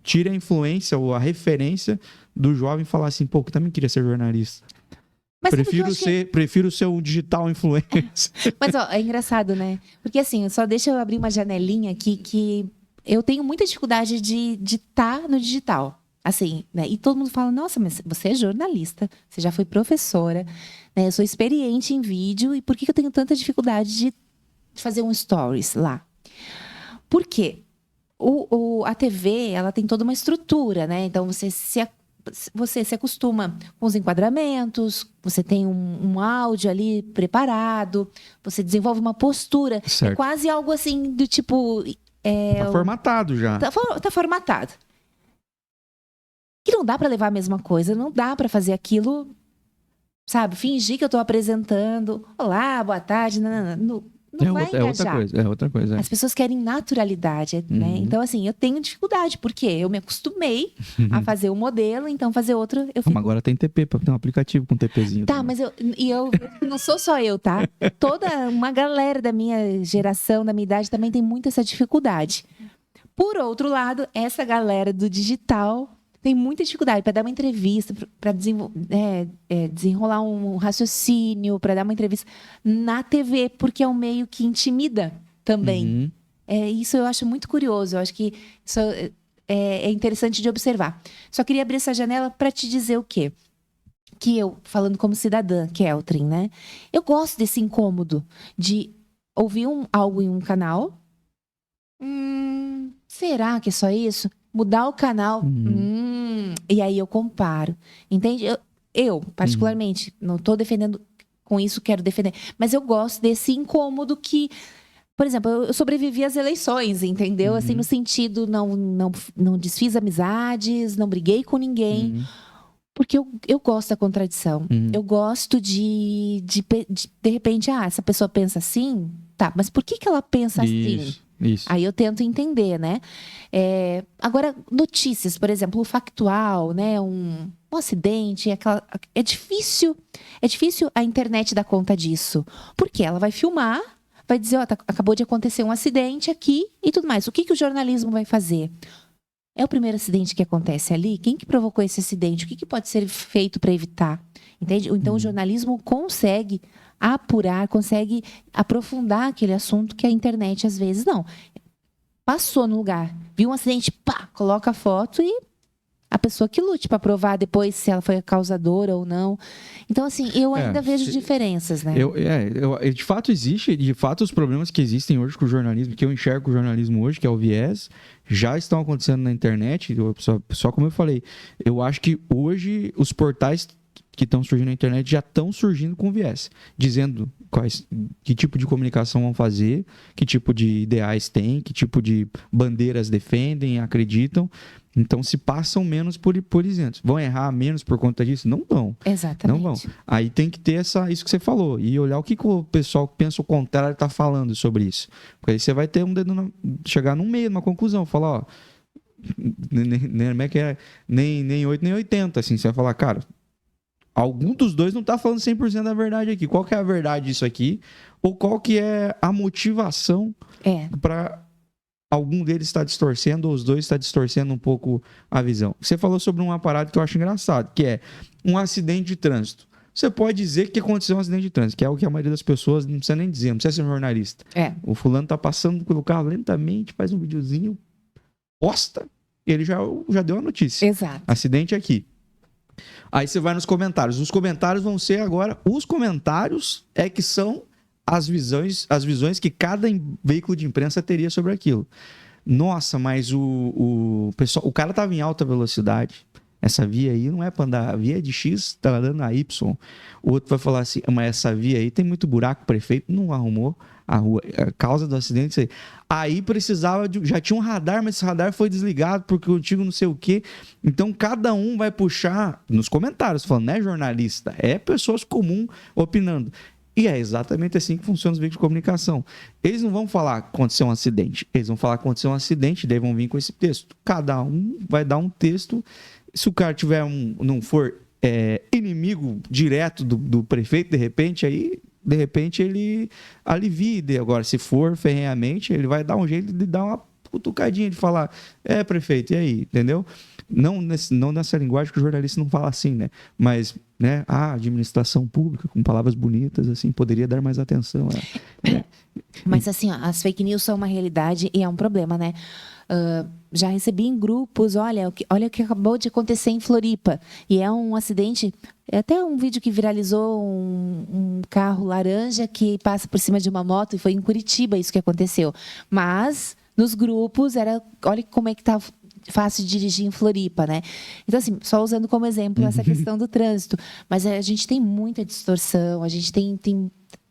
tire a influência ou a referência do jovem falar assim, pô, eu também queria ser jornalista. Mas prefiro ser um digital influencer. Mas, ó, é engraçado, né? Porque, assim, só deixa eu abrir uma janelinha aqui que eu tenho muita dificuldade de estar no digital. Assim, né? E todo mundo fala, nossa, mas você é jornalista, você já foi professora, né? Eu sou experiente em vídeo, e por que eu tenho tanta dificuldade de fazer um stories lá? Por quê? A TV, ela tem toda uma estrutura, né? Então, você se acostuma com os enquadramentos, você tem um áudio ali preparado, você desenvolve uma postura. Certo. É quase algo assim do tipo... Tá formatado já. Tá formatado. Que não dá para levar a mesma coisa, não dá para fazer aquilo, sabe? Fingir que eu tô apresentando. Olá, boa tarde. Não vai engajar. É outra coisa. As pessoas querem naturalidade, né? Então, assim, eu tenho dificuldade, porque eu me acostumei a fazer um modelo, então fazer outro... Mas agora tem TP, tem um aplicativo com TPzinho. Tá, também. Mas eu não sou só eu, tá? Toda uma galera da minha geração, da minha idade, também tem muito essa dificuldade. Por outro lado, essa galera do digital tem muita dificuldade para dar uma entrevista, para desenrolar um raciocínio, para dar uma entrevista na TV, porque é um meio que intimida também. Isso eu acho muito curioso. Eu acho que isso é interessante de observar. Só queria abrir essa janela para te dizer o quê? Que eu, falando como cidadã, Keltrin, né? Eu gosto desse incômodo de ouvir algo em um canal. Será que é só isso? Mudar o canal. E aí eu comparo. Entende? Eu particularmente, não estou defendendo com isso, quero defender. Mas eu gosto desse incômodo que... Por exemplo, eu sobrevivi às eleições, entendeu? Assim, no sentido, não desfiz amizades, não briguei com ninguém. Porque eu gosto da contradição. Eu gosto de repente, essa pessoa pensa assim, tá, mas por que ela pensa assim? Isso. Aí eu tento entender, né? Agora, notícias, por exemplo, o factual, né? Um acidente, é difícil a internet dar conta disso. Porque ela vai filmar, vai dizer, acabou de acontecer um acidente aqui e tudo mais. O que o jornalismo vai fazer? É o primeiro acidente que acontece ali? Quem que provocou esse acidente? O que pode ser feito para evitar? Entende? Então, o jornalismo consegue apurar, consegue aprofundar aquele assunto que a internet, às vezes, não. Passou no lugar, viu um acidente, pá, coloca a foto e a pessoa que lute para provar depois se ela foi a causadora ou não. Então, assim, eu ainda vejo diferenças, né? De fato existe, de fato os problemas que existem hoje com o jornalismo, que eu enxergo o jornalismo hoje, que é o viés, já estão acontecendo na internet. Só como eu falei, eu acho que hoje os portais que estão surgindo na internet já estão surgindo com viés, dizendo que tipo de comunicação vão fazer, que tipo de ideais têm, que tipo de bandeiras defendem, acreditam. Então, se passam menos por isentos. Vão errar menos por conta disso? Não vão. Exatamente. Não vão. Aí tem que ter isso que você falou. E olhar o que o pessoal que pensa o contrário está falando sobre isso. Porque aí você vai ter chegar num meio, numa conclusão. Falar, ó, nem 8, nem 80. Assim, você vai falar, cara, algum dos dois não está falando 100% da verdade aqui. Qual que é a verdade disso aqui? Ou qual que é a motivação para... algum deles está distorcendo, ou os dois está distorcendo um pouco a visão. Você falou sobre um aparato que eu acho engraçado, que é um acidente de trânsito. Você pode dizer que aconteceu um acidente de trânsito, que é o que a maioria das pessoas não precisa nem dizer, não precisa ser um jornalista. O fulano está passando pelo carro lentamente, faz um videozinho, posta, ele já deu a notícia. Exato. Acidente aqui. Aí você vai nos comentários. Os comentários vão ser agora... Os comentários que são as visões que cada veículo de imprensa teria sobre aquilo. Nossa, mas o pessoal, o cara estava em alta velocidade. Essa via aí não é para andar, a via é de X, está dando a Y. O outro vai falar assim, mas essa via aí tem muito buraco, o prefeito não arrumou a rua, a causa do acidente, isso aí precisava já tinha um radar, mas esse radar foi desligado porque o antigo não sei o quê. Então cada um vai puxar nos comentários, falando, não é jornalista, é pessoas comuns opinando. E é exatamente assim que funciona os veículos de comunicação. Eles não vão falar que aconteceu um acidente, eles vão falar que aconteceu um acidente, daí vão vir com esse texto. Cada um vai dar um texto. Se o cara tiver não for inimigo direto do prefeito, de repente ele alivia. Agora, se for ferrenhamente, ele vai dar um jeito de dar uma cutucadinha, de falar, prefeito, e aí? Entendeu? Não nessa linguagem que o jornalista não fala assim, né? Mas, né, a administração pública, com palavras bonitas, assim, poderia dar mais atenção. Né? Mas, assim, ó, as fake news são uma realidade e é um problema, né? Já recebi em grupos, olha o que acabou de acontecer em Floripa. E é um acidente, é até um vídeo que viralizou, um carro laranja que passa por cima de uma moto, e foi em Curitiba isso que aconteceu. Mas, nos grupos, olha como é que está fácil de dirigir em Floripa, né? Então, assim, só usando como exemplo essa questão do trânsito. Mas a gente tem muita distorção, a gente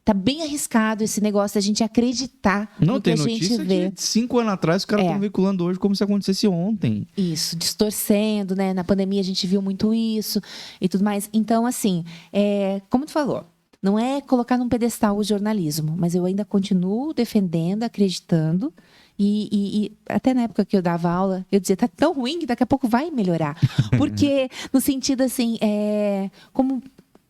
tá bem arriscado esse negócio da gente acreditar no que a gente vê. De 5 anos atrás, os caras estão veiculando hoje como se acontecesse ontem. Isso, distorcendo, né? Na pandemia a gente viu muito isso e tudo mais. Então, assim, como tu falou, não é colocar num pedestal o jornalismo, mas eu ainda continuo defendendo, acreditando. E até na época que eu dava aula, eu dizia, tá tão ruim que daqui a pouco vai melhorar. Porque, no sentido assim, como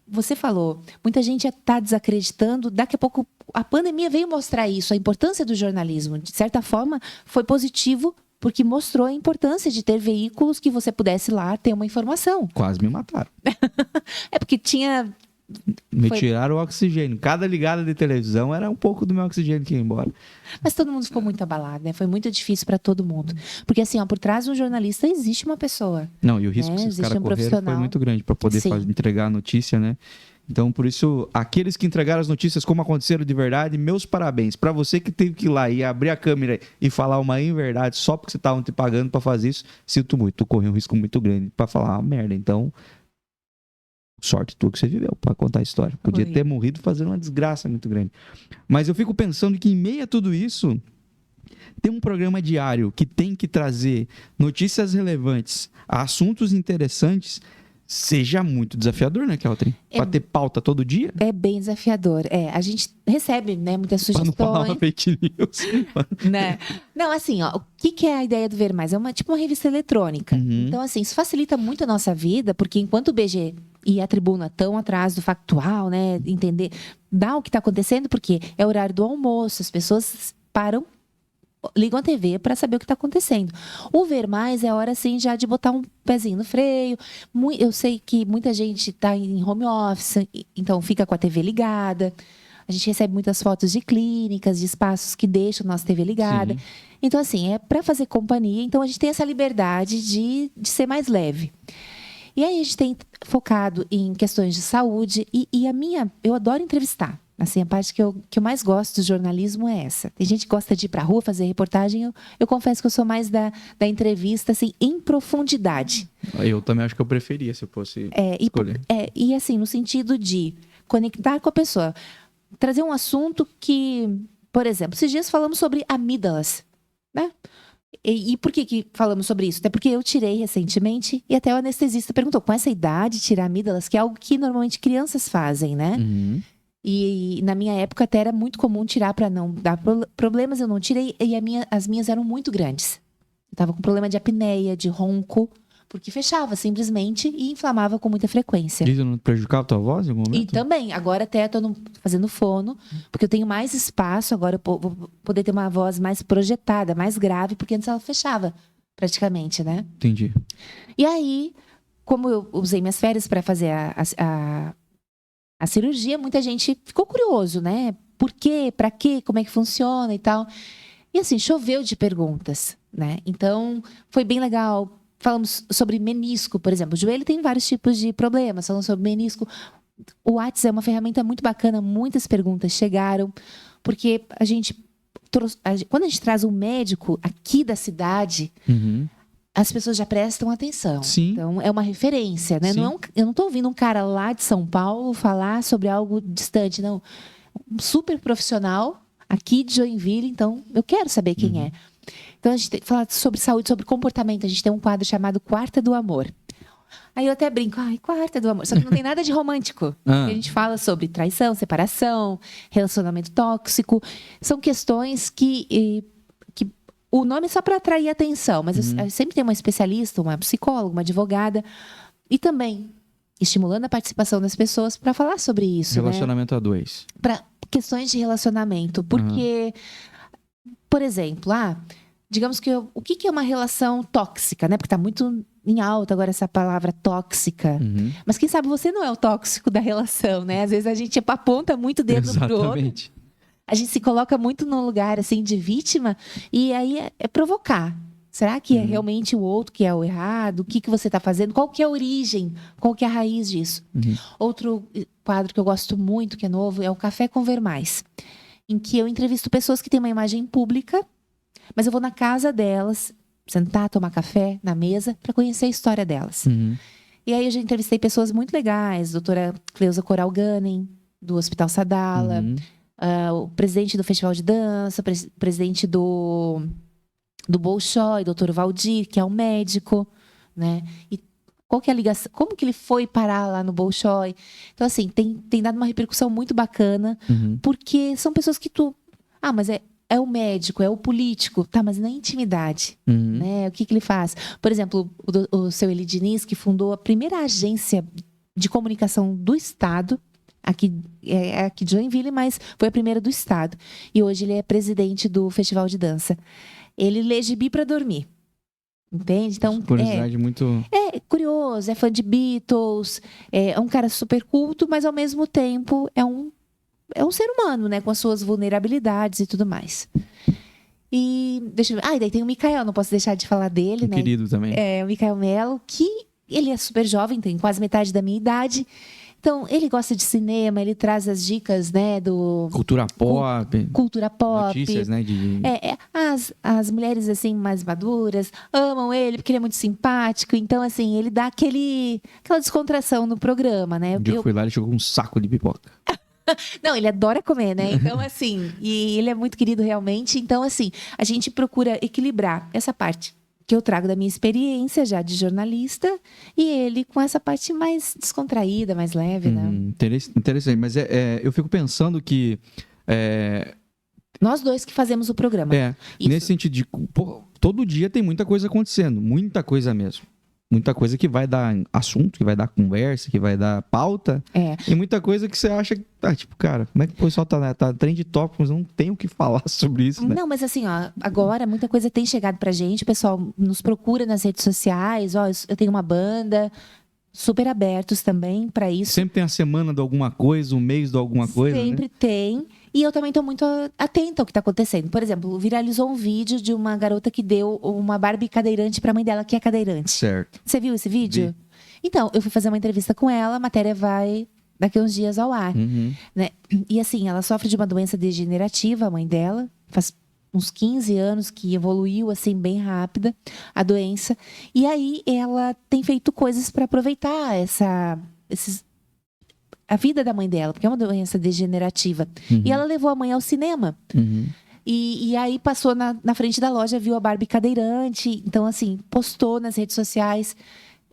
você falou, muita gente está desacreditando, daqui a pouco a pandemia veio mostrar isso, a importância do jornalismo. De certa forma, foi positivo, porque mostrou a importância de ter veículos que você pudesse lá ter uma informação. Quase me mataram. Porque tinha... Tiraram o oxigênio. Cada ligada de televisão era um pouco do meu oxigênio que ia embora. Mas todo mundo ficou muito abalado, né? Foi muito difícil para todo mundo. Porque, assim, por trás de um jornalista existe uma pessoa. Não, e o risco que os caras correram foi muito grande para poder entregar a notícia, né? Então, por isso, aqueles que entregaram as notícias como aconteceram de verdade, meus parabéns. Para você que teve que ir lá e abrir a câmera e falar uma inverdade só porque você estava te pagando para fazer isso, sinto muito. Tu correu um risco muito grande para falar uma merda. Então... sorte tua que você viveu para contar a história. Podia ter morrido fazendo uma desgraça muito grande. Mas eu fico pensando que em meio a tudo isso, tem um programa diário que tem que trazer notícias relevantes, assuntos interessantes, seja muito desafiador, né, Keltrin? Para ter pauta todo dia? É bem desafiador. A gente recebe, né, muitas sugestões. Para não falar fake news. Né? Não, assim, ó, o que é a ideia do Ver Mais? É tipo uma revista eletrônica. Então, assim, isso facilita muito a nossa vida, porque enquanto o BG e a Tribuna estão atrás do factual, né, entender, dá o que está acontecendo, porque é horário do almoço, as pessoas param, ligam a TV para saber o que está acontecendo. O Ver Mais é hora, assim, já de botar um pezinho no freio. Eu sei que muita gente está em home office, então fica com a TV ligada. A gente recebe muitas fotos de clínicas, de espaços que deixam a nossa TV ligada. Sim. Então, assim, é para fazer companhia. Então, a gente tem essa liberdade de ser mais leve. E aí, a gente tem focado em questões de saúde. E eu adoro entrevistar. Assim, a parte que eu mais gosto do jornalismo é essa. Tem gente que gosta de ir para a rua fazer reportagem. Eu confesso que eu sou mais da entrevista, assim, em profundidade. Eu também acho que eu preferia, se eu fosse escolher. E assim, no sentido de conectar com a pessoa. Trazer um assunto que, por exemplo, esses dias falamos sobre amígdalas, né? E por que falamos sobre isso? Até porque eu tirei recentemente e até o anestesista perguntou, com essa idade, tirar amígdalas, que é algo que normalmente crianças fazem, né? Uhum. E na minha época até era muito comum tirar para não dar problemas, eu não tirei e as minhas eram muito grandes. Eu estava com problema de apneia, de ronco, porque fechava simplesmente e inflamava com muita frequência. Isso não prejudicava a tua voz em algum momento? E também, agora até estou fazendo fono, porque eu tenho mais espaço, agora eu vou poder ter uma voz mais projetada, mais grave, porque antes ela fechava praticamente, né? Entendi. E aí, como eu usei minhas férias para fazer a cirurgia, muita gente ficou curioso, né? Por quê? Para quê? Como é que funciona e tal. E assim, choveu de perguntas, né? Então, foi bem legal. Falamos sobre menisco, por exemplo. O joelho tem vários tipos de problemas. Falamos sobre menisco. o WhatsApp é uma ferramenta muito bacana, muitas perguntas chegaram, porque quando a gente traz um médico aqui da cidade, as pessoas já prestam atenção. Sim. Então, é uma referência, né? Sim. Eu não estou ouvindo um cara lá de São Paulo falar sobre algo distante, não. Um super profissional aqui de Joinville, então eu quero saber quem é. Então, a gente fala sobre saúde, sobre comportamento. A gente tem um quadro chamado Quarta do Amor. Aí eu até brinco, Quarta do Amor. Só que não tem nada de romântico. A gente fala sobre traição, separação, relacionamento tóxico. São questões que o nome é só para atrair atenção, mas eu sempre tenho uma especialista, uma psicóloga, uma advogada, e também estimulando a participação das pessoas para falar sobre isso. Relacionamento a dois. Para questões de relacionamento. Porque, por exemplo, digamos que o que é uma relação tóxica, né? Porque está muito em alta agora essa palavra tóxica. Mas quem sabe você não é o tóxico da relação, né? Às vezes a gente aponta muito o dedo pro outro. A gente se coloca muito no lugar assim de vítima e aí é provocar. Será que é realmente o outro que é o errado? O que você está fazendo? Qual que é a origem? Qual que é a raiz disso? Outro quadro que eu gosto muito, que é novo, é o Café com Ver Mais, em que eu entrevisto pessoas que têm uma imagem pública, mas eu vou na casa delas, sentar, tomar café na mesa, para conhecer a história delas. E aí eu já entrevistei pessoas muito legais, doutora Cleusa Coral Gunning, do Hospital Sadala, o presidente do Festival de Dança, presidente do Bolshoi, doutor Valdir, que é um médico, né? E qual que é a ligação? Como que ele foi parar lá no Bolshoi? Então, assim, tem dado uma repercussão muito bacana, porque são pessoas que mas é o médico, é o político, tá, mas na intimidade, né? O que ele faz? Por exemplo, o seu Eli Diniz, que fundou a primeira agência de comunicação do Estado, aqui de Joinville, mas foi a primeira do Estado. E hoje ele é presidente do Festival de Dança. Ele lê gibi para dormir. Entende? Então, curiosidade muito... É curioso, é fã de Beatles, é um cara super culto, mas ao mesmo tempo é um ser humano, né? Com as suas vulnerabilidades e tudo mais. E deixa eu ver. E daí tem o Micael, não posso deixar de falar dele, né? Querido também. O Micael Melo, que ele é super jovem, tem quase metade da minha idade. Então, ele gosta de cinema, ele traz as dicas, né, do... Cultura pop. Cultura pop. Notícias, né? As mulheres, assim, mais maduras amam ele, porque ele é muito simpático. Então, assim, ele dá aquela descontração no programa, né? Um dia eu fui lá e ele chegou com um saco de pipoca. Não, ele adora comer, né? Então, assim, e ele é muito querido realmente. Então, assim, a gente procura equilibrar essa parte que eu trago da minha experiência já de jornalista e ele com essa parte mais descontraída, mais leve, né? Interessante, mas eu fico pensando que... Nós dois que fazemos o programa. Nesse sentido de... todo dia tem muita coisa acontecendo, muita coisa mesmo. Muita coisa que vai dar assunto, que vai dar conversa, que vai dar pauta. E muita coisa que você acha que cara, como é que o pessoal tá trend top, mas não tem o que falar sobre isso, né? Não, mas assim, agora muita coisa tem chegado pra gente, o pessoal nos procura nas redes sociais, eu tenho uma banda, super abertos também pra isso. Sempre tem a semana de alguma coisa, o mês de alguma coisa, Sempre tem. E eu também estou muito atenta ao que está acontecendo. Por exemplo, viralizou um vídeo de uma garota que deu uma Barbie cadeirante para a mãe dela, que é cadeirante. Certo. Você viu esse vídeo? Vi. Então, eu fui fazer uma entrevista com ela, a matéria vai daqui a uns dias ao ar. Né? E assim, ela sofre de uma doença degenerativa, a mãe dela. Faz uns 15 anos que evoluiu assim bem rápida a doença. E aí ela tem feito coisas para aproveitar a vida da mãe dela, porque é uma doença degenerativa. E ela levou a mãe ao cinema. E aí passou na frente da loja, viu a Barbie cadeirante. Então, assim, postou nas redes sociais.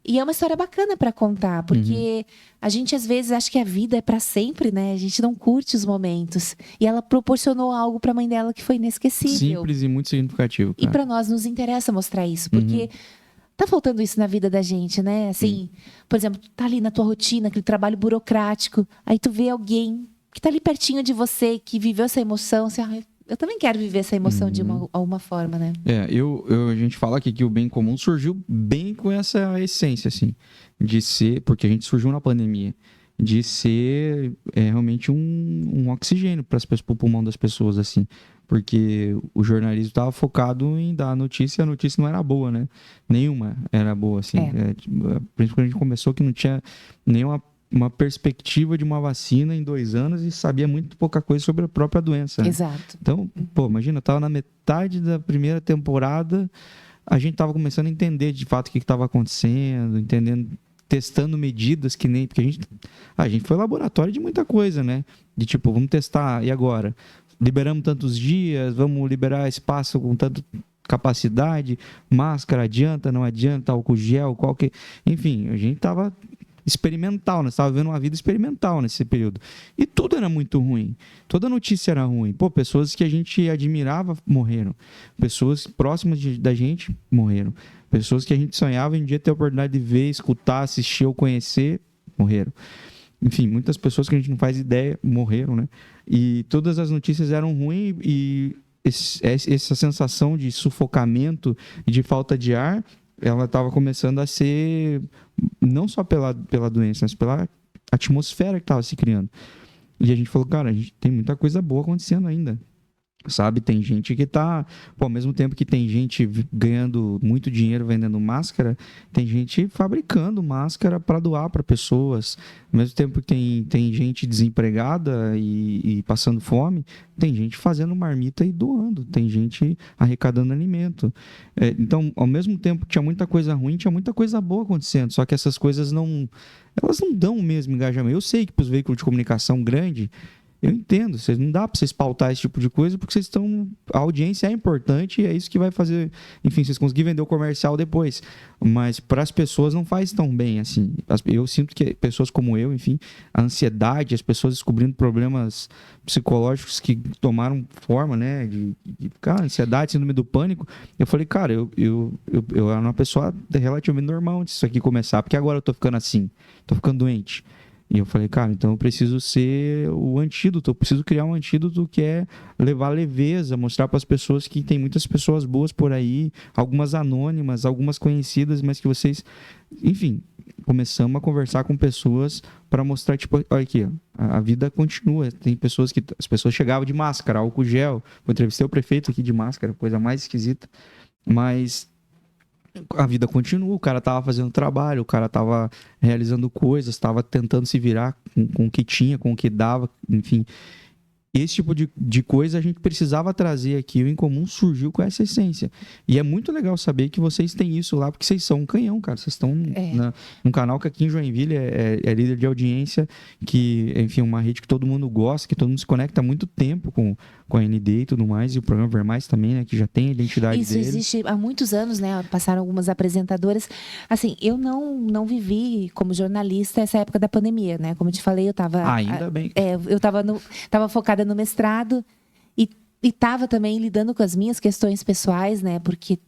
E é uma história bacana para contar, porque a gente, às vezes, acha que a vida é para sempre, né? A gente não curte os momentos. E ela proporcionou algo para a mãe dela que foi inesquecível. Simples e muito significativo, cara. E para nós nos interessa mostrar isso, porque... Tá faltando isso na vida da gente, né? Assim, por exemplo, tu tá ali na tua rotina, aquele trabalho burocrático, aí tu vê alguém que tá ali pertinho de você, que viveu essa emoção, assim, eu também quero viver essa emoção de alguma forma, né? A gente fala aqui que o bem comum surgiu bem com essa essência, assim, de ser, porque a gente surgiu na pandemia, de ser realmente um oxigênio para o pulmão das pessoas, assim. Porque o jornalismo estava focado em dar a notícia, e a notícia não era boa, né? Nenhuma era boa, assim. Principalmente quando a gente começou, que não tinha nenhuma uma perspectiva de uma vacina em 2 anos e sabia muito pouca coisa sobre a própria doença. Né? Exato. Então, imagina, eu tava na metade da primeira temporada, a gente tava começando a entender de fato o que estava acontecendo, testando medidas que nem... Porque a gente foi laboratório de muita coisa, né? De tipo, vamos testar, e agora? Liberamos tantos dias, vamos liberar espaço com tanta capacidade, máscara, adianta, não adianta, álcool gel, Enfim, a gente estava experimental, né? Estava vivendo uma vida experimental nesse período. E tudo era muito ruim. Toda notícia era ruim. Pessoas que a gente admirava morreram. Pessoas próximas da gente morreram. Pessoas que a gente sonhava em um dia ter a oportunidade de ver, escutar, assistir ou conhecer, morreram. Enfim, muitas pessoas que a gente não faz ideia morreram, né? E todas as notícias eram ruins e essa sensação de sufocamento e de falta de ar, ela estava começando a ser não só pela doença, mas pela atmosfera que estava se criando. E a gente falou, cara, a gente tem muita coisa boa acontecendo ainda. Sabe, tem gente que tá... ao mesmo tempo que tem gente ganhando muito dinheiro vendendo máscara, tem gente fabricando máscara para doar para pessoas. Ao mesmo tempo que tem gente desempregada e passando fome, tem gente fazendo marmita e doando. Tem gente arrecadando alimento. Então, ao mesmo tempo que tinha muita coisa ruim, tinha muita coisa boa acontecendo. Só que essas coisas elas não dão o mesmo engajamento. Eu sei que para os veículos de comunicação grande... Eu entendo, não dá para vocês pautar esse tipo de coisa porque a audiência é importante e é isso que vai fazer, enfim, vocês conseguirem vender o comercial depois. Mas para as pessoas não faz tão bem assim. Eu sinto que pessoas como eu, enfim, a ansiedade, as pessoas descobrindo problemas psicológicos que tomaram forma, né, de ficar ansiedade, síndrome do pânico. Eu falei, cara, eu era uma pessoa relativamente normal antes disso aqui começar, porque agora eu tô ficando assim, tô ficando doente. E eu falei, cara, então eu preciso ser o antídoto, eu preciso criar um antídoto que é levar leveza, mostrar para as pessoas que tem muitas pessoas boas por aí, algumas anônimas, algumas conhecidas, mas que vocês... Enfim, começamos a conversar com pessoas para mostrar, tipo, olha aqui, ó, a vida continua. Tem pessoas que... As pessoas chegavam de máscara, álcool gel. Eu entrevistei o prefeito aqui de máscara, coisa mais esquisita. Mas... a vida continua, o cara tava fazendo trabalho, o cara tava realizando coisas, tava tentando se virar com o que tinha, com o que dava, enfim. Esse tipo de coisa a gente precisava trazer aqui. O Em Comum surgiu com essa essência. E é muito legal saber que vocês têm isso lá, porque vocês são um canhão, cara. Vocês estão num canal que aqui em Joinville é líder de audiência, que, enfim, uma rede que todo mundo gosta, que todo mundo se conecta há muito tempo com a ND e tudo mais, e o programa Ver Mais também, né, que já tem a identidade Isso dele. existe há muitos anos, né? Passaram algumas apresentadoras. Assim, eu não vivi como jornalista essa época da pandemia, né? Como eu te falei, eu estava... Ainda bem. Eu estava focada no mestrado e estava também lidando com as minhas questões pessoais, né? Porque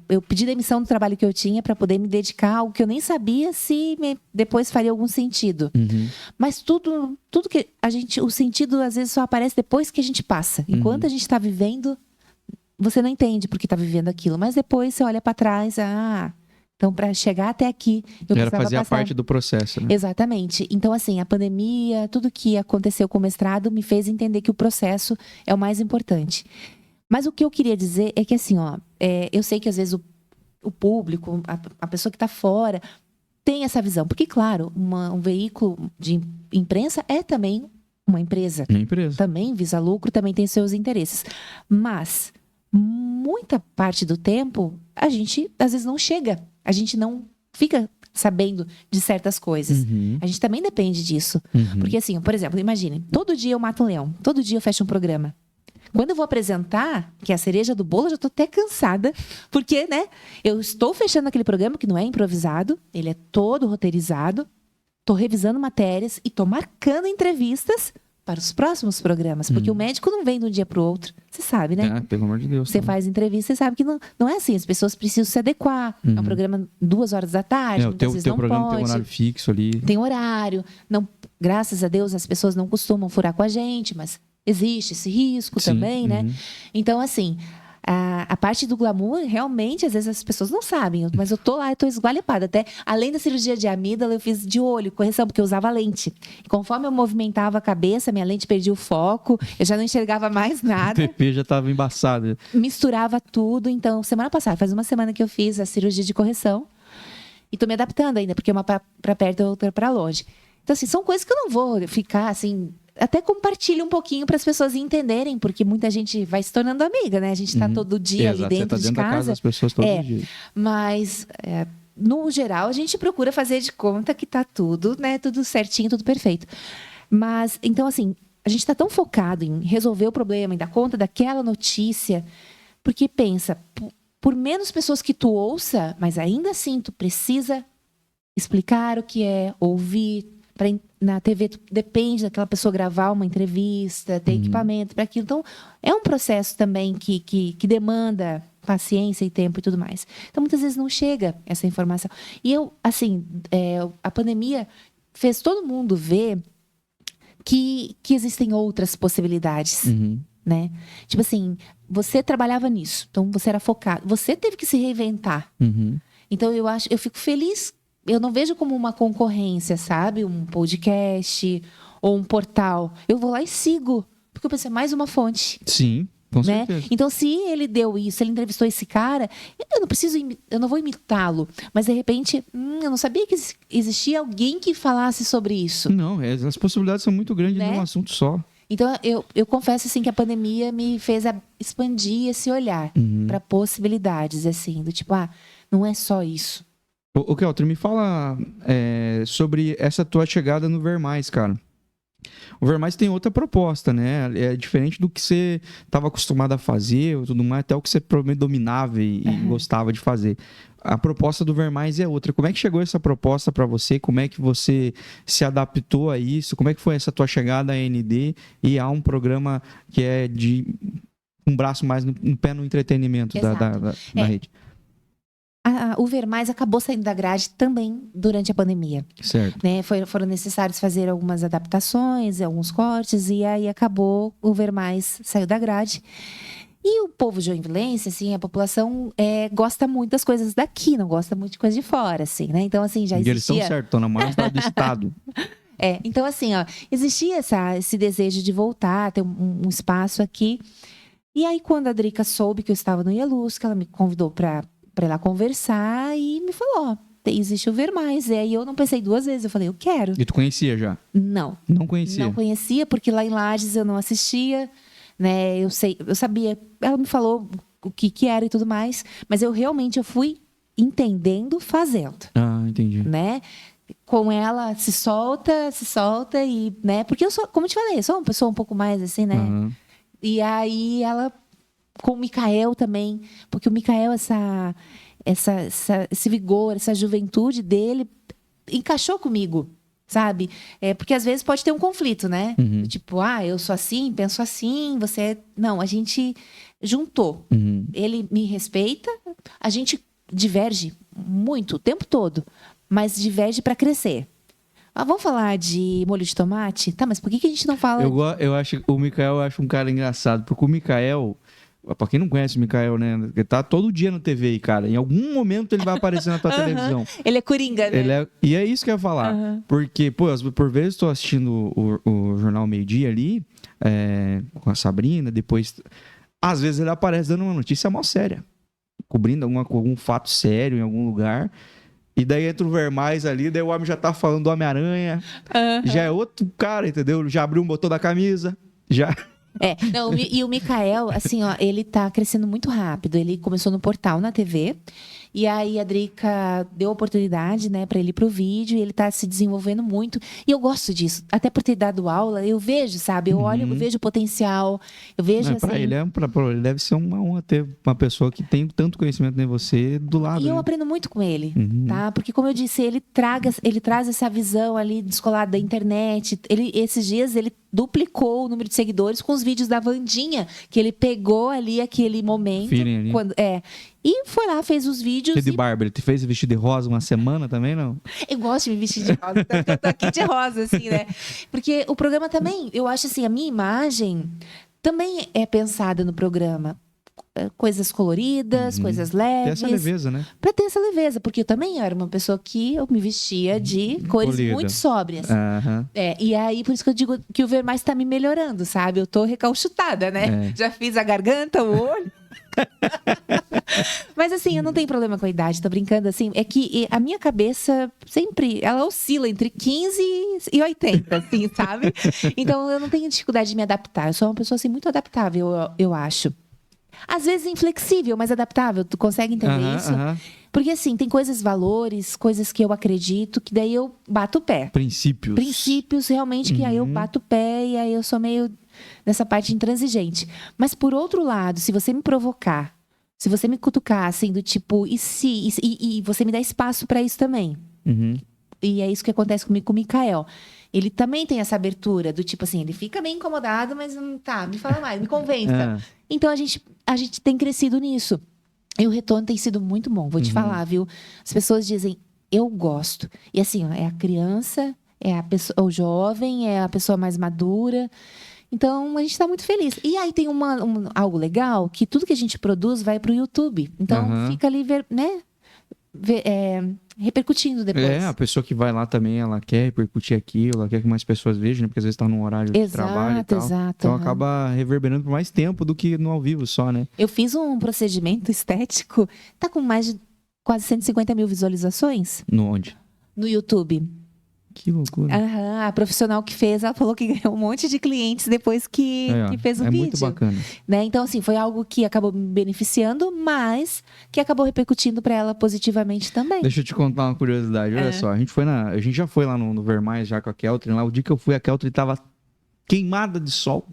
eu pedi demissão do trabalho que eu tinha para poder me dedicar a algo que eu nem sabia se depois faria algum sentido. Uhum. Mas tudo que o sentido às vezes só aparece depois que a gente passa. Enquanto a gente está vivendo, você não entende por que está vivendo aquilo. Mas depois você olha para trás, então para chegar até aqui, eu Era precisava fazer passar... a parte do processo, né? Exatamente. Então, assim, a pandemia, tudo que aconteceu com o mestrado me fez entender que o processo é o mais importante. Mas o que eu queria dizer é que, assim, eu sei que às vezes o público, a pessoa que está fora, tem essa visão. Porque, claro, um veículo de imprensa é também uma empresa. Uma empresa. Também visa lucro, também tem seus interesses. Mas, muita parte do tempo, a gente, às vezes, não chega. A gente não fica sabendo de certas coisas. Uhum. A gente também depende disso. Uhum. Porque, assim, por exemplo, imagine, todo dia eu mato um leão. Todo dia eu fecho um programa. Quando eu vou apresentar, que é a cereja do bolo, eu já estou até cansada. Porque, né, eu estou fechando aquele programa que não é improvisado. Ele é todo roteirizado. Estou revisando matérias e estou marcando entrevistas para os próximos programas. Porque o médico não vem de um dia para o outro. Você sabe, né? Pelo amor de Deus. Você faz entrevista, você sabe que não é assim. As pessoas precisam se adequar. É um programa 2h da tarde, o muitas vezes não programa pode. tem um horário fixo ali. Tem horário. Não, graças a Deus, as pessoas não costumam furar com a gente, mas existe esse risco também, né? Então, assim, a parte do glamour, realmente, às vezes as pessoas não sabem. Mas eu tô lá, eu tô esgualepada. Até, além da cirurgia de amígdala, eu fiz de olho, correção, porque eu usava lente. E conforme eu movimentava a cabeça, minha lente perdia o foco, eu já não enxergava mais nada. O TP já estava embaçado. Misturava tudo. Então, semana passada, faz uma semana que eu fiz a cirurgia de correção. E tô me adaptando ainda, porque uma para perto e outra para longe. Então, assim, são coisas que eu não vou ficar, assim... Até compartilho um pouquinho para as pessoas entenderem, porque muita gente vai se tornando amiga, né? A gente está todo dia ali dentro de casa. Da casa das pessoas todo dia. Mas, no geral, a gente procura fazer de conta que tá tudo, né? Tudo certinho, tudo perfeito. Mas, então, assim, a gente está tão focado em resolver o problema, em dar conta daquela notícia, porque pensa, por menos pessoas que tu ouça, mas ainda assim tu precisa explicar o que é, ouvir. Na TV, depende daquela pessoa gravar uma entrevista, ter equipamento para aquilo. Então, é um processo também que demanda paciência e tempo e tudo mais. Então, muitas vezes não chega essa informação. E eu, assim, a pandemia fez todo mundo ver que existem outras possibilidades, né? Tipo assim, você trabalhava nisso, então você era focado. Você teve que se reinventar. Então, eu fico feliz. Eu não vejo como uma concorrência, sabe? Um podcast ou um portal. Eu vou lá e sigo. Porque eu pensei, mais uma fonte. Sim, com certeza. Então, se ele deu isso, ele entrevistou esse cara, eu não vou imitá-lo. Mas, de repente, eu não sabia que existia alguém que falasse sobre isso. Não, as possibilidades são muito grandes num assunto só. Então, eu confesso, assim, que a pandemia me fez expandir esse olhar para possibilidades, assim. Do tipo, não é só isso. Ô, Kelter, me fala sobre essa tua chegada no Vermais, cara. O Vermais tem outra proposta, né? É diferente do que você estava acostumado a fazer, tudo mais, até o que você provavelmente dominava e gostava de fazer. A proposta do Vermais é outra. Como é que chegou essa proposta para você? Como é que você se adaptou a isso? Como é que foi essa tua chegada à ND e a um programa que é de um braço mais no pé no entretenimento da rede? O Vermais acabou saindo da grade também durante a pandemia. Certo. Né? Foram necessários fazer algumas adaptações, alguns cortes, e aí acabou, o Vermais saiu da grade. E o povo joinvilense, assim, a população gosta muito das coisas daqui, não gosta muito de coisas de fora, assim, né? Então, assim, já existia... Eles estão certos, estão na maior cidade do estado. Então, assim, existia esse desejo de voltar, ter um espaço aqui. E aí, quando a Drica soube que eu estava no Ielusca, ela me convidou para ir lá conversar e me falou, existe o Vermais. E aí eu não pensei duas vezes, eu falei, eu quero. E tu conhecia já? Não. Não conhecia? Não conhecia, porque lá em Lages eu não assistia, né? Eu sabia, ela me falou o que era e tudo mais, mas eu fui entendendo fazendo. Entendi. Né? Com ela se solta e, né? Porque eu sou, como eu te falei, eu sou uma pessoa um pouco mais assim, né? E aí ela... Com o Mikael também, porque o Mikael, esse vigor, essa juventude dele, encaixou comigo, sabe? Porque às vezes pode ter um conflito, né? Tipo, eu sou assim, penso assim, você... Não, a gente juntou. Ele me respeita, a gente diverge muito, o tempo todo, mas diverge para crescer. Vamos falar de molho de tomate? Tá, mas por que a gente não fala... Eu acho o Mikael, eu acho um cara engraçado, porque o Mikael... Pra quem não conhece o Mikael, né? Ele tá todo dia no TV aí, cara. Em algum momento ele vai aparecer na tua televisão. Ele é coringa, né? E é isso que eu ia falar. Porque, por vezes eu tô assistindo o Jornal Meio-Dia ali, com a Sabrina, depois... Às vezes ele aparece dando uma notícia mó séria. Cobrindo algum fato sério em algum lugar. E daí entra o Vermais ali, daí o homem já tá falando do Homem-Aranha. Já é outro cara, entendeu? Já abriu um botão da camisa, já... E o Mikael, assim, ele tá crescendo muito rápido. Ele começou no portal, na TV. E aí a Drica deu oportunidade, né, para ele ir pro vídeo. E ele tá se desenvolvendo muito. E eu gosto disso. Até por ter dado aula, eu vejo, sabe? Eu olho, eu vejo o potencial. Eu vejo, assim... Pra ele deve ser uma honra ter uma pessoa que tem tanto conhecimento em você do lado. E eu aprendo muito com ele, tá? Porque, como eu disse, ele traz essa visão ali descolada da internet. Esses dias, ele duplicou o número de seguidores com os vídeos da Wandinha, que ele pegou ali aquele momento. Ali. E foi lá, fez os vídeos. De Bárbara, tu fez vestido de rosa uma semana também, não? Eu gosto de me vestir de rosa, tanto que eu tô aqui de rosa, assim, né? Porque o programa também, eu acho assim, a minha imagem também é pensada no programa. Coisas coloridas, coisas leves. Ter essa leveza, né? Pra ter essa leveza, porque eu também era uma pessoa que eu me vestia de cores muito sóbrias. E aí, por isso que eu digo que o Vermais tá me melhorando, sabe? Eu tô recalchutada, né? Já fiz a garganta, o olho. Mas assim, eu não tenho problema com a idade, tô brincando assim. É que a minha cabeça sempre, ela oscila entre 15 e 80, assim, sabe? Então eu não tenho dificuldade de me adaptar. Eu sou uma pessoa assim muito adaptável, eu acho. Às vezes inflexível, mas adaptável. Tu consegue entender isso? Porque assim, tem coisas, valores, coisas que eu acredito, que daí eu bato o pé. Princípios, realmente, que aí eu bato o pé e aí eu sou meio nessa parte intransigente. Mas por outro lado, se você me provocar, se você me cutucar, assim, do tipo, e você me dá espaço para isso também. E é isso que acontece comigo com o Mikael. Ele também tem essa abertura, do tipo assim, ele fica meio incomodado, mas tá, me fala mais, me convença. Então a gente tem crescido nisso. E o retorno tem sido muito bom, vou te falar, viu? As pessoas dizem, eu gosto. E assim, ó, é a criança, é a pessoa, o jovem, é a pessoa mais madura. Então, a gente está muito feliz. E aí tem algo legal, que tudo que a gente produz vai para o YouTube. Então, fica ali, né? Repercutindo depois. A pessoa que vai lá também, ela quer repercutir aquilo, ela quer que mais pessoas vejam, né? Porque às vezes está num horário de trabalho e tal. Exato. Então acaba reverberando por mais tempo do que no ao vivo só, né? Eu fiz um procedimento estético, tá com mais de quase 150 mil visualizações. Onde? No YouTube. Que loucura. A profissional que fez, ela falou que ganhou um monte de clientes depois que fez o vídeo. É muito bacana. Né? Então, assim, foi algo que acabou me beneficiando, mas que acabou repercutindo para ela positivamente também. Deixa eu te contar uma curiosidade. Olha só, a gente já foi lá no Vermais já com a Keltrin. Lá, o dia que eu fui, a Keltrin tava queimada de sol.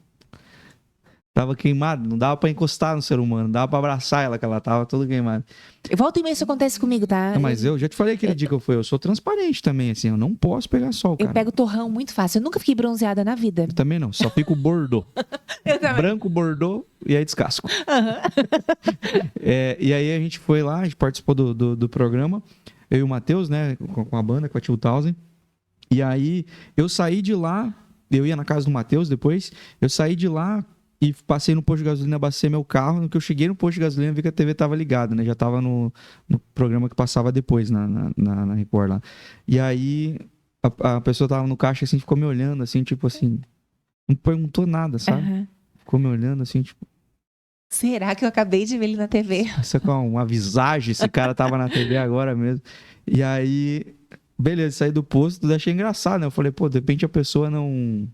Tava queimada, não dava pra encostar no ser humano, não dava pra abraçar ela, que ela tava toda queimada. Volta e meia isso acontece comigo, tá? Não, mas eu já te falei aquele dia que eu fui, eu sou transparente também, assim, eu não posso pegar sol, cara. Eu pego torrão muito fácil, eu nunca fiquei bronzeada na vida. Eu também não, só fico bordô. Eu também. Branco, bordô e aí descasco. E aí a gente foi lá, a gente participou do programa, eu e o Matheus, né, com a banda, com a 2000. E aí eu saí de lá, eu ia na casa do Matheus depois, eu saí de lá e passei no posto de gasolina, abasteci meu carro. No que eu cheguei no posto de gasolina, vi que a TV tava ligada, né? Já tava no programa que passava depois na Record lá. E aí a pessoa tava no caixa, assim, ficou me olhando, assim, tipo assim, não perguntou nada, sabe? Ficou me olhando, assim, tipo... Será que eu acabei de ver ele na TV? Isso é com uma visagem, esse cara tava na TV agora mesmo. E aí, beleza, saí do posto, achei engraçado, né? Eu falei, pô, de repente a pessoa não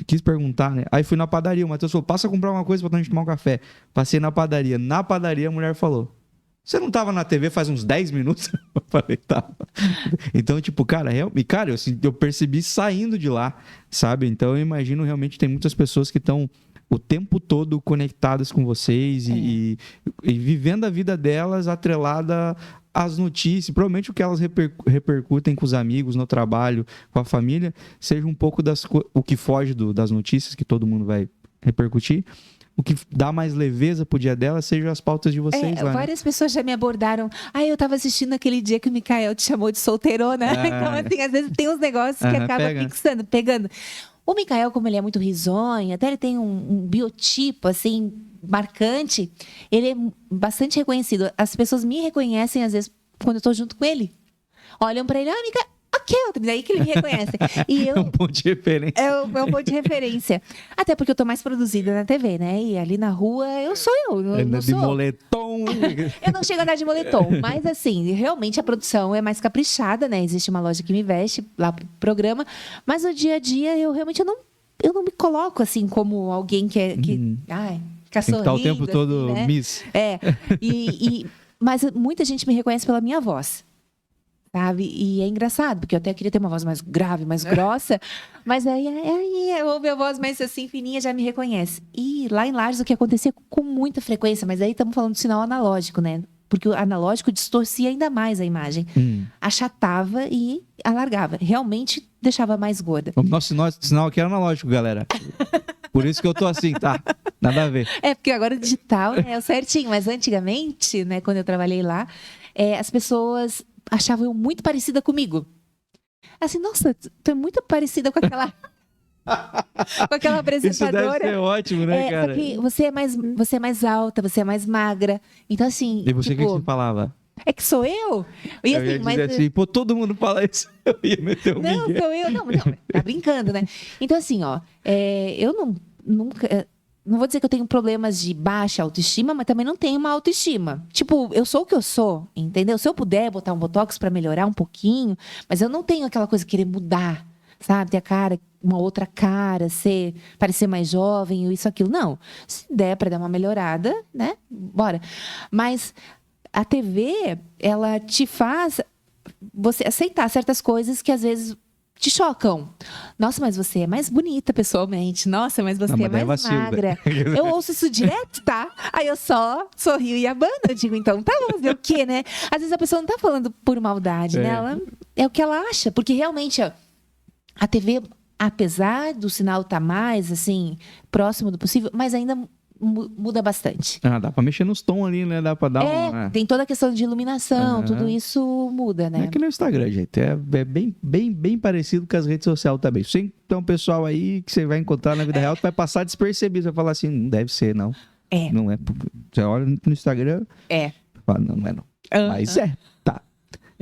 quis perguntar, né? Aí fui na padaria, o Matheus falou, passa a comprar uma coisa pra gente tomar um café. Passei na padaria. Na padaria, a mulher falou, você não tava na TV faz uns 10 minutos? Eu falei, tava. Então, tipo, cara, eu percebi saindo de lá, sabe? Então, eu imagino, realmente, tem muitas pessoas que estão o tempo todo conectadas com vocês e vivendo a vida delas atrelada às notícias, provavelmente o que elas repercutem com os amigos, no trabalho, com a família, seja um pouco o que foge das notícias, que todo mundo vai repercutir. O que dá mais leveza pro dia dela seja as pautas de vocês lá. Várias pessoas já me abordaram. Eu tava assistindo aquele dia que o Mikael te chamou de solteirona. Então, assim, às vezes tem uns negócios que acaba pegando. O Mikael, como ele é muito risonho, até ele tem um biotipo, assim, marcante, ele é bastante reconhecido. As pessoas me reconhecem, às vezes, quando eu tô junto com ele. Olham pra ele, Mikael, aquele, daí que ele me reconhece. E eu, é um ponto de referência. É um ponto de referência. Até porque eu tô mais produzida na TV, né? E ali na rua, eu sou eu. Não de moletom. Eu não chego a andar de moletom. Mas, assim, realmente a produção é mais caprichada, né? Existe uma loja que me veste lá pro programa. Mas no dia a dia, eu realmente eu não me coloco, assim, como alguém que fica sorrindo. Tá o tempo todo, assim, né? Miss. Mas muita gente me reconhece pela minha voz. Sabe? E é engraçado, porque eu até queria ter uma voz mais grave, mais grossa, mas aí eu ouvo a voz mais assim, fininha, já me reconhece. E lá em Lages, o que acontecia com muita frequência, mas aí estamos falando de sinal analógico, né? Porque o analógico distorcia ainda mais a imagem. Achatava e alargava. Realmente deixava mais gorda. O nosso sinal aqui era analógico, galera. Por isso que eu tô assim, tá? Nada a ver. Porque agora o digital é o certinho. Mas antigamente, né, quando eu trabalhei lá, as pessoas achavam eu muito parecida comigo. Assim, nossa, tu é muito parecida com aquela... com aquela apresentadora. Isso deve ser ótimo, né, cara? Só que você é mais alta, você é mais magra. Então, assim... E você, o que você falava? É que sou eu? E, assim, eu ia dizer assim, pô, todo mundo fala isso. Eu ia meter um Não, sou eu. Não, tá brincando, né? Então, assim, ó, eu nunca... não vou dizer que eu tenho problemas de baixa autoestima, mas também não tenho uma autoestima. Tipo, eu sou o que eu sou, entendeu? Se eu puder botar um botox para melhorar um pouquinho, mas eu não tenho aquela coisa de querer mudar, sabe? Ter a cara, uma outra cara, parecer mais jovem, isso, aquilo. Não. Se der para dar uma melhorada, né? Bora. Mas a TV, ela te faz você aceitar certas coisas que às vezes te chocam. Nossa, mas você é mais bonita pessoalmente. Nossa, mas você é mais magra. Eu ouço isso direto, tá? Aí eu só sorrio e abano. Eu digo, então, tá, vamos ver o quê, né? Às vezes a pessoa não tá falando por maldade, né? Ela, é o que ela acha. Porque realmente a TV, apesar do sinal estar mais, assim, próximo do possível, mas ainda muda bastante. Dá pra mexer nos tons ali, né? Dá pra dar tem toda a questão de iluminação, tudo isso muda, né? É que nem o Instagram, gente. É bem parecido com as redes sociais também. Você tem um pessoal aí que você vai encontrar na vida real, tu vai passar despercebido. Você vai falar assim, não deve ser, não. Não é. Você olha no Instagram, fala, não é não. Mas tá.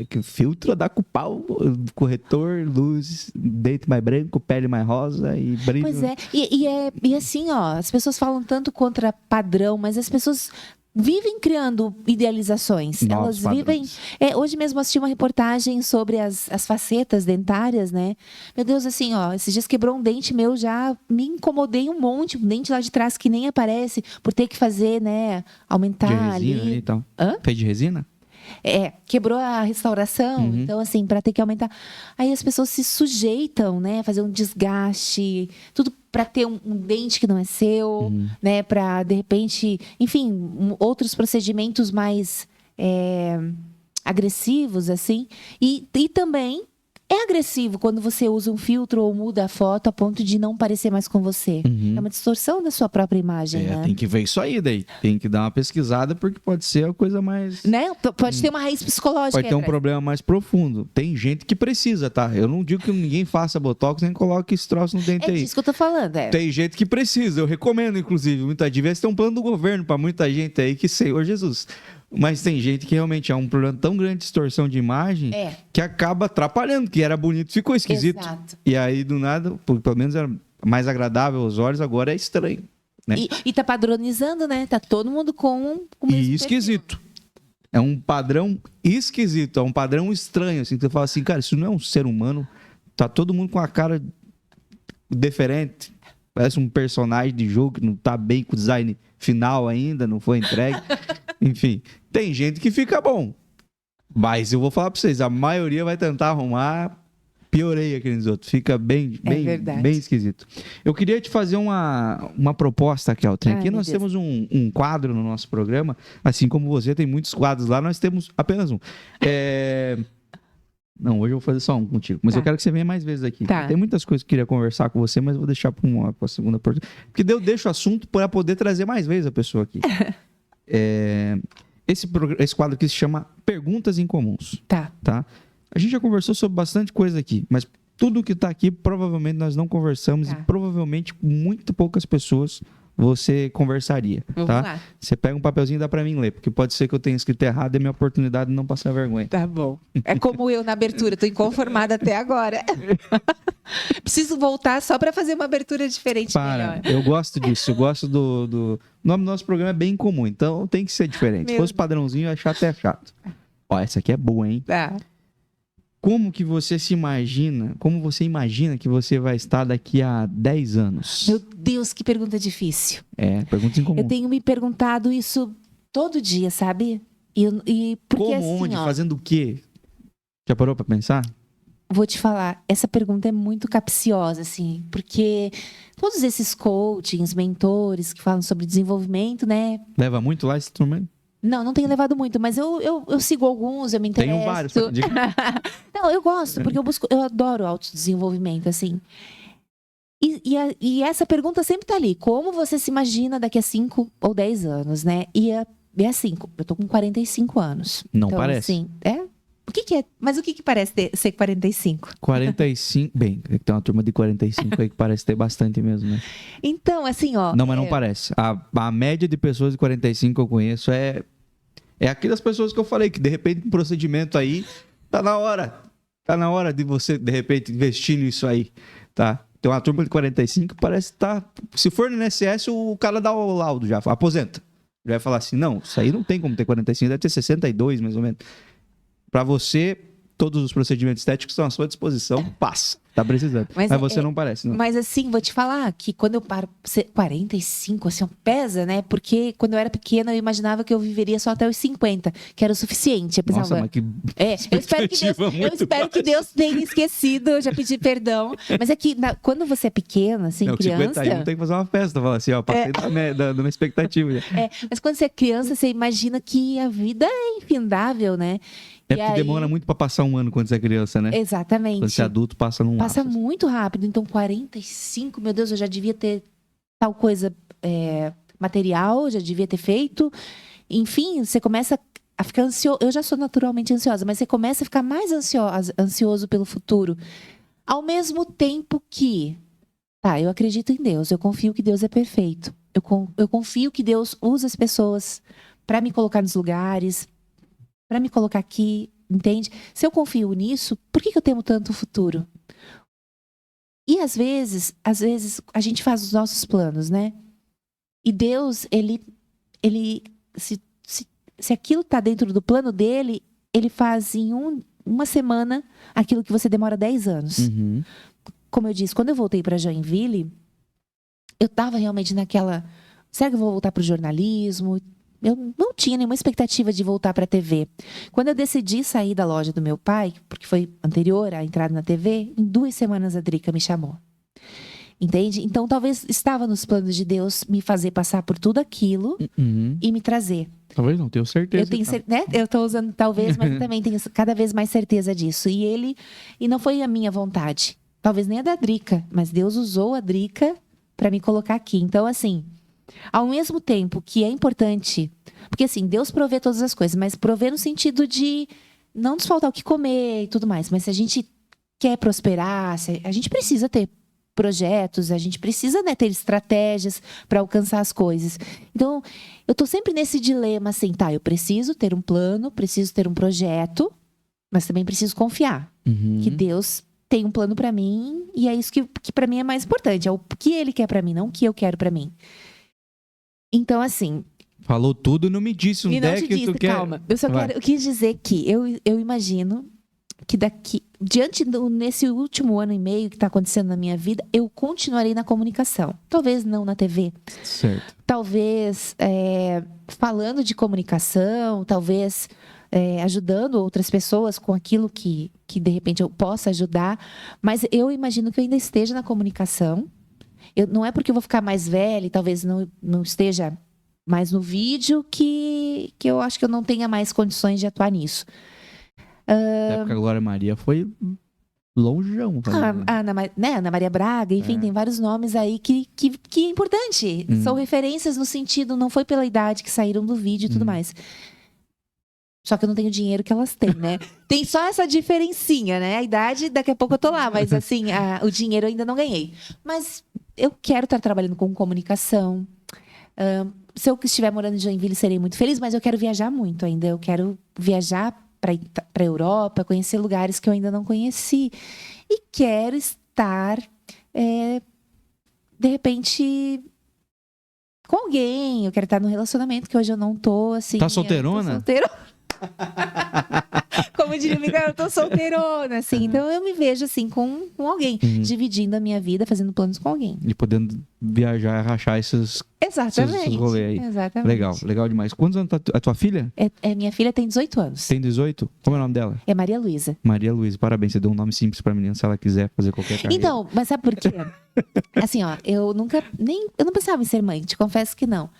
É que o filtro dá com o pau, corretor, luz, dente mais branco, pele mais rosa e brilho. Pois é. E assim, ó, as pessoas falam tanto contra padrão, mas as pessoas vivem criando idealizações. Novos Elas vivem... hoje mesmo assisti uma reportagem sobre as facetas dentárias, né? Meu Deus, assim, ó, esses dias quebrou um dente meu, já me incomodei um monte, um dente lá de trás que nem aparece, por ter que fazer, né, aumentar de resina ali. Então. Hã? Fez de resina? Quebrou a restauração, então assim, para ter que aumentar. Aí as pessoas se sujeitam, né, a fazer um desgaste, tudo para ter um dente que não é seu, né, para de repente, enfim, outros procedimentos mais agressivos, assim, e também é agressivo quando você usa um filtro ou muda a foto a ponto de não parecer mais com você. É uma distorção da sua própria imagem, né? Tem que ver isso aí daí. Tem que dar uma pesquisada, porque pode ser a coisa mais... Né? Pode ter uma raiz psicológica. Pode ter um problema mais profundo. Tem gente que precisa, tá? Eu não digo que ninguém faça botox nem coloque esse troço no dente aí. É disso que eu tô falando, Tem gente que precisa. Eu recomendo, inclusive. Devia ter um plano do governo para muita gente aí que, Senhor Jesus... Mas tem gente que realmente é um problema tão grande de distorção de imagem que acaba atrapalhando, que era bonito, ficou esquisito. Exato. E aí, do nada, pelo menos era mais agradável aos olhos, agora é estranho. Né? E tá padronizando, né? Tá todo mundo com o mesmo esquisito. Perfil. É um padrão esquisito, é um padrão estranho. Assim, que você fala assim, cara, isso não é um ser humano. Tá todo mundo com a cara diferente. Parece um personagem de jogo que não tá bem com o design final ainda, não foi entregue. Enfim, tem gente que fica bom. Mas eu vou falar pra vocês, a maioria vai tentar arrumar, piorei aqueles outros. Fica bem esquisito. Eu queria te fazer uma proposta, Keltrin. Aqui nós temos um quadro no nosso programa, assim como você tem muitos quadros lá, nós temos apenas um. Não, hoje eu vou fazer só um contigo. Mas eu quero que você venha mais vezes aqui. Tem muitas coisas que eu queria conversar com você, mas eu vou deixar para a segunda oportunidade. Porque eu deixo o assunto para poder trazer mais vezes a pessoa aqui. Esse quadro aqui se chama Perguntas Incomuns. Tá? A gente já conversou sobre bastante coisa aqui, mas tudo que está aqui, provavelmente nós não conversamos e provavelmente com muito poucas pessoas você conversaria, Vamos tá? lá. Você pega um papelzinho e dá pra mim ler, porque pode ser que eu tenha escrito errado e é minha oportunidade de não passar vergonha. Tá bom. É como eu na abertura, tô inconformada até agora. Preciso voltar só pra fazer uma abertura diferente. Melhor. Eu gosto disso, eu gosto do... O nome do nosso programa é bem comum, então tem que ser diferente. Se fosse padrãozinho, é chato. Ó, essa aqui é boa, hein? Tá. Como que você se imagina, como você imagina que você vai estar daqui a 10 anos? Meu Deus, que pergunta difícil. Pergunta incomum. Eu tenho me perguntado isso todo dia, sabe? E porque como, assim, onde, fazendo o quê? Já parou pra pensar? Vou te falar, essa pergunta é muito capciosa, assim, porque todos esses coachings, mentores que falam sobre desenvolvimento, né? Leva muito lá esse instrumento? Não tenho levado muito, mas eu sigo alguns, eu me interesso. Tenho vários. Não, eu gosto, porque eu adoro autodesenvolvimento, assim. E essa pergunta sempre tá ali. Como você se imagina daqui a 5 ou 10 anos, né? E é assim, eu tô com 45 anos. Não então, parece. Assim, o que é? Mas o que parece ser 45? 45, bem, tem uma turma de 45 aí que parece ter bastante mesmo, né? Então, assim, ó... Não, mas não parece. A média de pessoas de 45 que eu conheço é aquelas pessoas que eu falei, que de repente um procedimento aí, tá na hora de você, de repente, investir nisso aí, tá? Tem uma turma de 45 que parece que tá... Se for no INSS, o cara dá o laudo já, aposenta. Já vai falar assim, não, isso aí não tem como ter 45, deve ter 62 mais ou menos. Pra você, todos os procedimentos estéticos estão à sua disposição, passa. Tá precisando. Mas você não parece, não. Mas assim, vou te falar que quando eu paro... 45, assim, pesa, né? Porque quando eu era pequena, eu imaginava que eu viveria só até os 50, que era o suficiente. Eu pensava, Nossa, mas que eu espero que Deus tenha esquecido, eu já pedi perdão. Mas é que quando você é pequena, assim, não, criança... 51 tem que fazer uma festa, falar assim, ó, passei da minha expectativa. Mas quando você é criança, você imagina que a vida é infindável, né? É porque demora muito pra passar um ano quando você é criança, né? Exatamente. Quando você é adulto, passa num Passa lapso. muito rápido. Então, 45, meu Deus, eu já devia ter tal coisa material, já devia ter feito. Enfim, você começa a ficar ansioso. Eu já sou naturalmente ansiosa, mas você começa a ficar mais ansioso pelo futuro. Ao mesmo tempo que... Tá, eu acredito em Deus. Eu confio que Deus é perfeito. Eu confio que Deus usa as pessoas para me colocar nos lugares, para me colocar aqui, entende? Se eu confio nisso, por que eu temo tanto o futuro? E às vezes a gente faz os nossos planos, né? E Deus, ele se aquilo está dentro do plano dele, ele faz em uma semana aquilo que você demora 10 anos. Uhum. Como eu disse, quando eu voltei para Joinville, eu estava realmente naquela... Será que eu vou voltar para o jornalismo? Eu não tinha nenhuma expectativa de voltar para a TV. Quando eu decidi sair da loja do meu pai, porque foi anterior à entrada na TV, em 2 semanas a Drica me chamou. Entende? Então, talvez estava nos planos de Deus me fazer passar por tudo aquilo e me trazer. Talvez não, tenho certeza. Eu tenho né? Eu estou usando talvez, mas eu também tenho cada vez mais certeza disso. E não foi a minha vontade. Talvez nem a da Drica, mas Deus usou a Drica para me colocar aqui. Então, assim... Ao mesmo tempo que é importante, porque assim, Deus provê todas as coisas, mas provê no sentido de não nos faltar o que comer e tudo mais. Mas se a gente quer prosperar, a gente precisa ter projetos, a gente precisa, né, ter estratégias para alcançar as coisas. Então, eu tô sempre nesse dilema assim, tá, eu preciso ter um plano, preciso ter um projeto, mas também preciso confiar que Deus tem um plano para mim e é isso que para mim é mais importante, é o que Ele quer para mim, não o que eu quero para mim. Então, assim... Falou tudo e não me disse onde é que tu quer... Calma, eu quis dizer que eu imagino que nesse último ano e meio que está acontecendo na minha vida, eu continuarei na comunicação. Talvez não na TV. Certo. Talvez falando de comunicação, talvez ajudando outras pessoas com aquilo que de repente eu possa ajudar. Mas eu imagino que eu ainda esteja na comunicação. Não é porque eu vou ficar mais velha e talvez não esteja mais no vídeo que eu acho que eu não tenha mais condições de atuar nisso. Na época a Glória Maria foi longeão. Ana Maria Braga, enfim, tem vários nomes aí que é importante. São referências no sentido, não foi pela idade que saíram do vídeo e tudo mais. Só que eu não tenho o dinheiro que elas têm, né? Tem só essa diferencinha, né? A idade, daqui a pouco eu tô lá, mas assim, o dinheiro eu ainda não ganhei. Mas eu quero estar trabalhando com comunicação. Se eu estiver morando em Joinville, serei muito feliz, mas eu quero viajar muito ainda. Eu quero viajar para a Europa, conhecer lugares que eu ainda não conheci. E quero estar, de repente, com alguém. Eu quero estar num relacionamento que hoje eu não tô, assim. Tá solteirona? Tô solteirona. Como diria o Miguel, eu tô solteirona, assim. Então eu me vejo assim com alguém, dividindo a minha vida, fazendo planos com alguém. E podendo viajar, rachar esses rolês aí. Exatamente. Legal demais. Quantos anos tá a tua filha? Minha filha tem 18 anos. Tem 18? Como é o nome dela? É Maria Luísa. Maria Luísa, parabéns. Você deu um nome simples pra menina, se ela quiser fazer qualquer carreira. Então, mas sabe por quê? Assim, ó, eu não pensava em ser mãe, te confesso que não.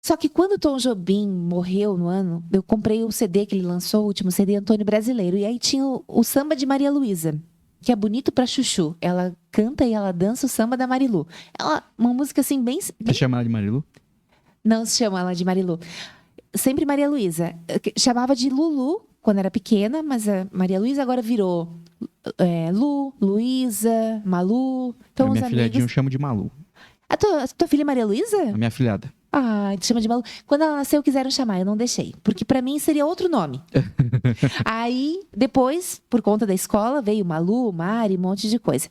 Só que quando o Tom Jobim morreu no ano, eu comprei o CD que ele lançou, o último CD, Antônio Brasileiro. E aí tinha o samba de Maria Luísa, que é bonito pra chuchu. Ela canta e ela dança o samba da Marilu. Uma música assim bem... Você chama ela de Marilu? Não se chama ela de Marilu. Sempre Maria Luísa. Chamava de Lulu quando era pequena, mas a Maria Luísa agora virou Luísa, Malu. Então, a minha filhadinha eu chamo de Malu. A tua filha é Maria Luísa? A minha filhada. Ah, te chama de Malu. Quando ela nasceu, quiseram chamar, eu não deixei. Porque pra mim seria outro nome. Aí, depois, por conta da escola, veio Malu, Mari, um monte de coisa.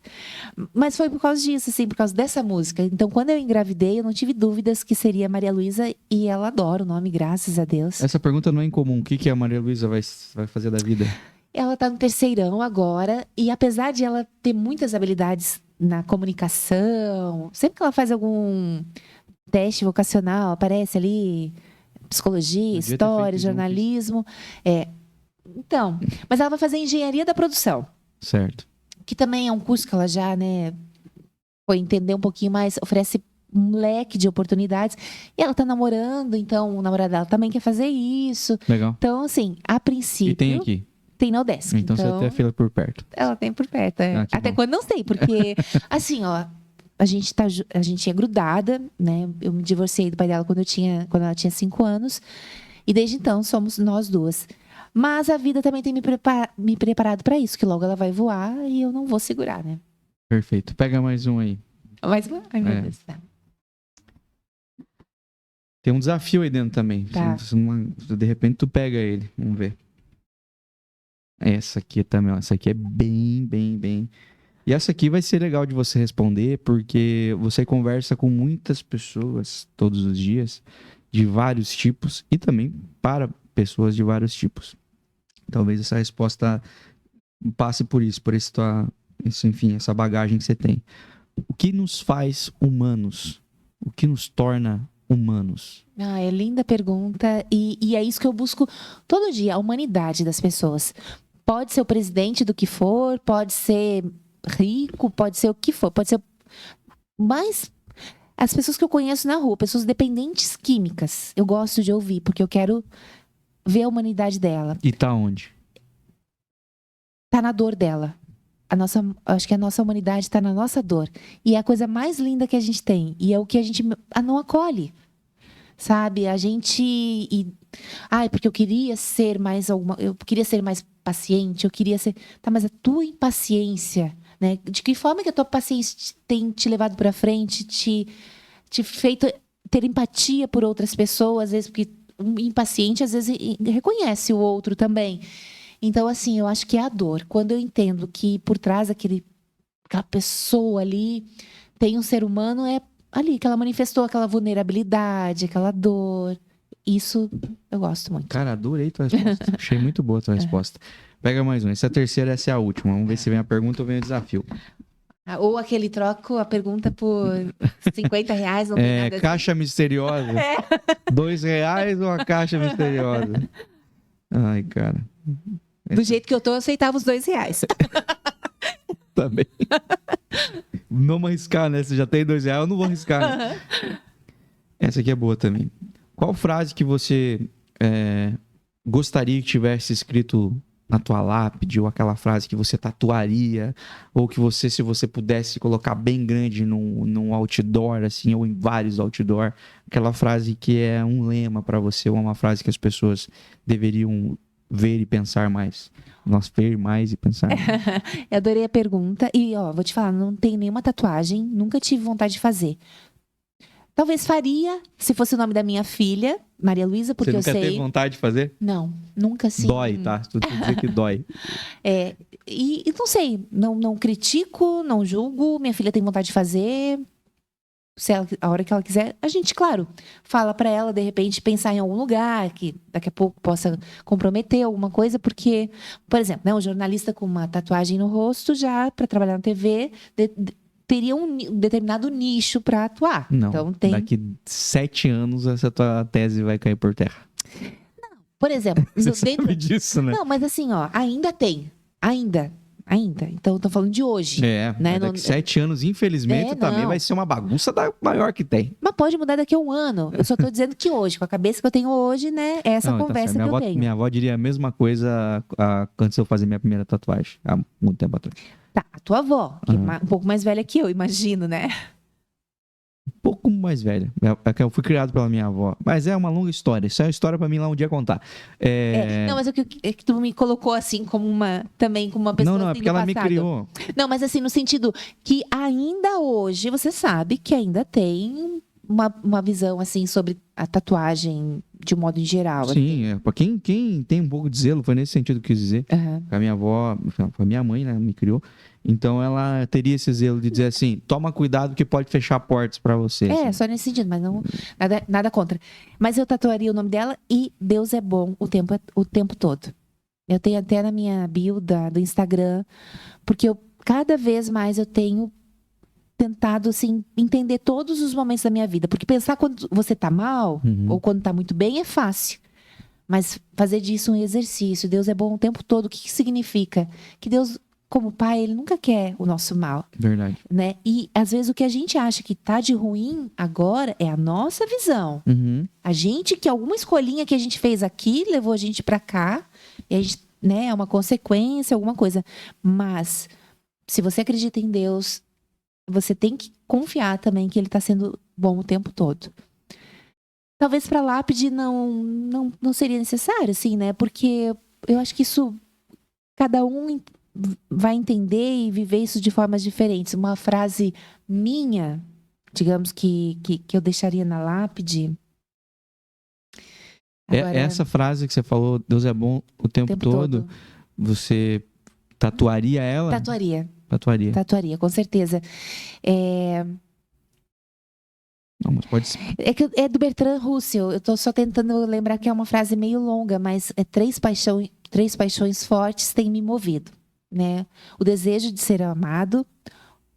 Mas foi por causa disso, assim, por causa dessa música. Então, quando eu engravidei, eu não tive dúvidas que seria Maria Luísa. E ela adora o nome, graças a Deus. Essa pergunta não é incomum. O que a Maria Luísa vai fazer da vida? Ela tá no terceirão agora. E apesar de ela ter muitas habilidades na comunicação, sempre que ela faz algum teste vocacional, aparece ali psicologia, história, jornalismo. Então, mas ela vai fazer engenharia da produção. Certo. Que também é um curso que ela já, né, foi entender um pouquinho mais, oferece um leque de oportunidades. E ela tá namorando, então o namorado dela também quer fazer isso. Legal. Então, assim, a princípio... E tem aqui? Tem na UDESC. Então você tem a fila por perto. Ela tem por perto, Até bom. quando não sei, porque, assim, ó... A gente é grudada, né? Eu me divorciei do pai dela quando ela tinha 5 anos. E desde então somos nós duas. Mas a vida também tem me preparado para isso, que logo ela vai voar e eu não vou segurar, né? Perfeito. Pega mais um aí. Mais um? Ai, meu Deus. Tá. Tem um desafio aí dentro também. Tá. De repente tu pega ele. Vamos ver. Essa aqui também, ó. Essa aqui é bem... E essa aqui vai ser legal de você responder, porque você conversa com muitas pessoas todos os dias, de vários tipos, e também para pessoas de vários tipos. Talvez essa resposta passe por isso, enfim, essa bagagem que você tem. O que nos faz humanos? O que nos torna humanos? Ah, é linda pergunta, e é isso que eu busco todo dia, a humanidade das pessoas. Pode ser o presidente do que for, pode ser rico, pode ser o que for, pode ser... Mas as pessoas que eu conheço na rua, pessoas dependentes químicas, eu gosto de ouvir, porque eu quero ver a humanidade dela. E tá onde? Tá na dor dela. Acho que a nossa humanidade tá na nossa dor. E é a coisa mais linda que a gente tem. E é o que a gente não acolhe. Sabe? A gente... porque eu queria ser mais paciente, eu queria ser... Tá, mas a tua impaciência... Né? De que forma que a tua paciência tem te levado para frente, te feito ter empatia por outras pessoas, às vezes, porque um impaciente às vezes reconhece o outro também. Então, assim, eu acho que é a dor. Quando eu entendo que por trás aquela pessoa ali tem um ser humano, é ali que ela manifestou aquela vulnerabilidade, aquela dor. Isso eu gosto muito. Cara, adorei tua resposta. Achei muito boa a tua resposta. Pega mais um. Essa é a terceira, essa é a última. Vamos ver se vem a pergunta ou vem o desafio. Ou aquele troco a pergunta por R$50, não tem nada caixa assim. Misteriosa. R$2 ou a caixa misteriosa? Ai, cara. Do jeito que eu tô, eu aceitava os R$2. Também. Não vou arriscar, né? Se já tem R$2, eu não vou arriscar. Né? Essa aqui é boa também. Qual frase que você gostaria que tivesse escrito na tua lápide, ou aquela frase que você tatuaria, ou que você, se você pudesse colocar bem grande num outdoor, assim, ou em vários outdoor, aquela frase que é um lema para você, ou uma frase que as pessoas deveriam ver e pensar mais. Nós ver mais e pensar mais. Eu adorei a pergunta. E, vou te falar, não tenho nenhuma tatuagem, nunca tive vontade de fazer. Talvez faria, se fosse o nome da minha filha, Maria Luísa, porque eu sei... Você nunca teve vontade de fazer? Não, nunca sim. Dói, tá? Tu dizer que dói. E não sei, não critico, não julgo, minha filha tem vontade de fazer. Se ela, a hora que ela quiser, a gente, claro, fala pra ela, de repente, pensar em algum lugar que daqui a pouco possa comprometer alguma coisa, porque, por exemplo, né, um jornalista com uma tatuagem no rosto, já para trabalhar na TV... teria um determinado nicho para atuar. Não, então, daqui 7 anos essa tua tese vai cair por terra. Não, por exemplo... Você sabe disso, né? Não, mas assim, ainda tem. Ainda. Então, estou falando de hoje. Né? Daqui 7 anos, infelizmente, também vai ser uma bagunça da maior que tem. Mas pode mudar daqui a 1 ano. Eu só estou dizendo que hoje, com a cabeça que eu tenho hoje, né? É essa conversa que eu tenho. Minha avó diria a mesma coisa antes de eu fazer minha primeira tatuagem, há muito tempo atrás. Tá, a tua avó, que é um pouco mais velha que eu, imagino, né? Um pouco mais velha. Eu fui criado pela minha avó. Mas é uma longa história. Isso é uma história pra mim lá um dia contar. Não, mas é que tu me colocou assim como também como uma pessoa Não, é porque ela me criou. Não, mas assim, no sentido que ainda hoje, você sabe que ainda tem uma visão, assim, sobre a tatuagem de um modo em geral. Sim, pra quem tem um pouco de zelo, foi nesse sentido que eu quis dizer. Uhum. A minha avó, a minha mãe, né, me criou. Então ela teria esse zelo de dizer assim, toma cuidado que pode fechar portas pra você. É, assim. só nesse sentido, mas não, nada contra. Mas eu tatuaria o nome dela e Deus é bom o tempo todo. Eu tenho até na minha bio do Instagram, porque cada vez mais eu tenho tentado, assim, entender todos os momentos da minha vida. Porque pensar quando você tá mal, ou quando tá muito bem, é fácil. Mas fazer disso um exercício. Deus é bom o tempo todo. O que significa? Que Deus, como pai, ele nunca quer o nosso mal. Verdade. Né? E, às vezes, o que a gente acha que tá de ruim agora é a nossa visão. A gente, que alguma escolhinha que a gente fez aqui, levou a gente pra cá. E a gente, né, é uma consequência, alguma coisa. Mas, se você acredita em Deus, você tem que confiar também que ele tá sendo bom o tempo todo. Talvez para lápide não seria necessário, assim, né? Porque eu acho que isso, cada um vai entender e viver isso de formas diferentes. Uma frase minha, digamos que eu deixaria na lápide. Agora, Essa frase que você falou, Deus é bom o tempo todo, você tatuaria ela? Tatuaria, com certeza. Não, mas pode ser. É do Bertrand Russell. Eu tô só tentando lembrar que é uma frase meio longa, mas três paixões fortes têm me movido, né? O desejo de ser amado,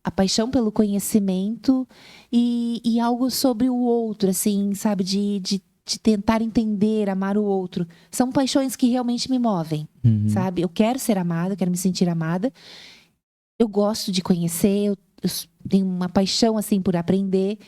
a paixão pelo conhecimento e algo sobre o outro, assim, sabe? De tentar entender, amar o outro. São paixões que realmente me movem, sabe? Eu quero ser amada, eu quero me sentir amada. Eu gosto de conhecer, eu tenho uma paixão, assim, por aprender.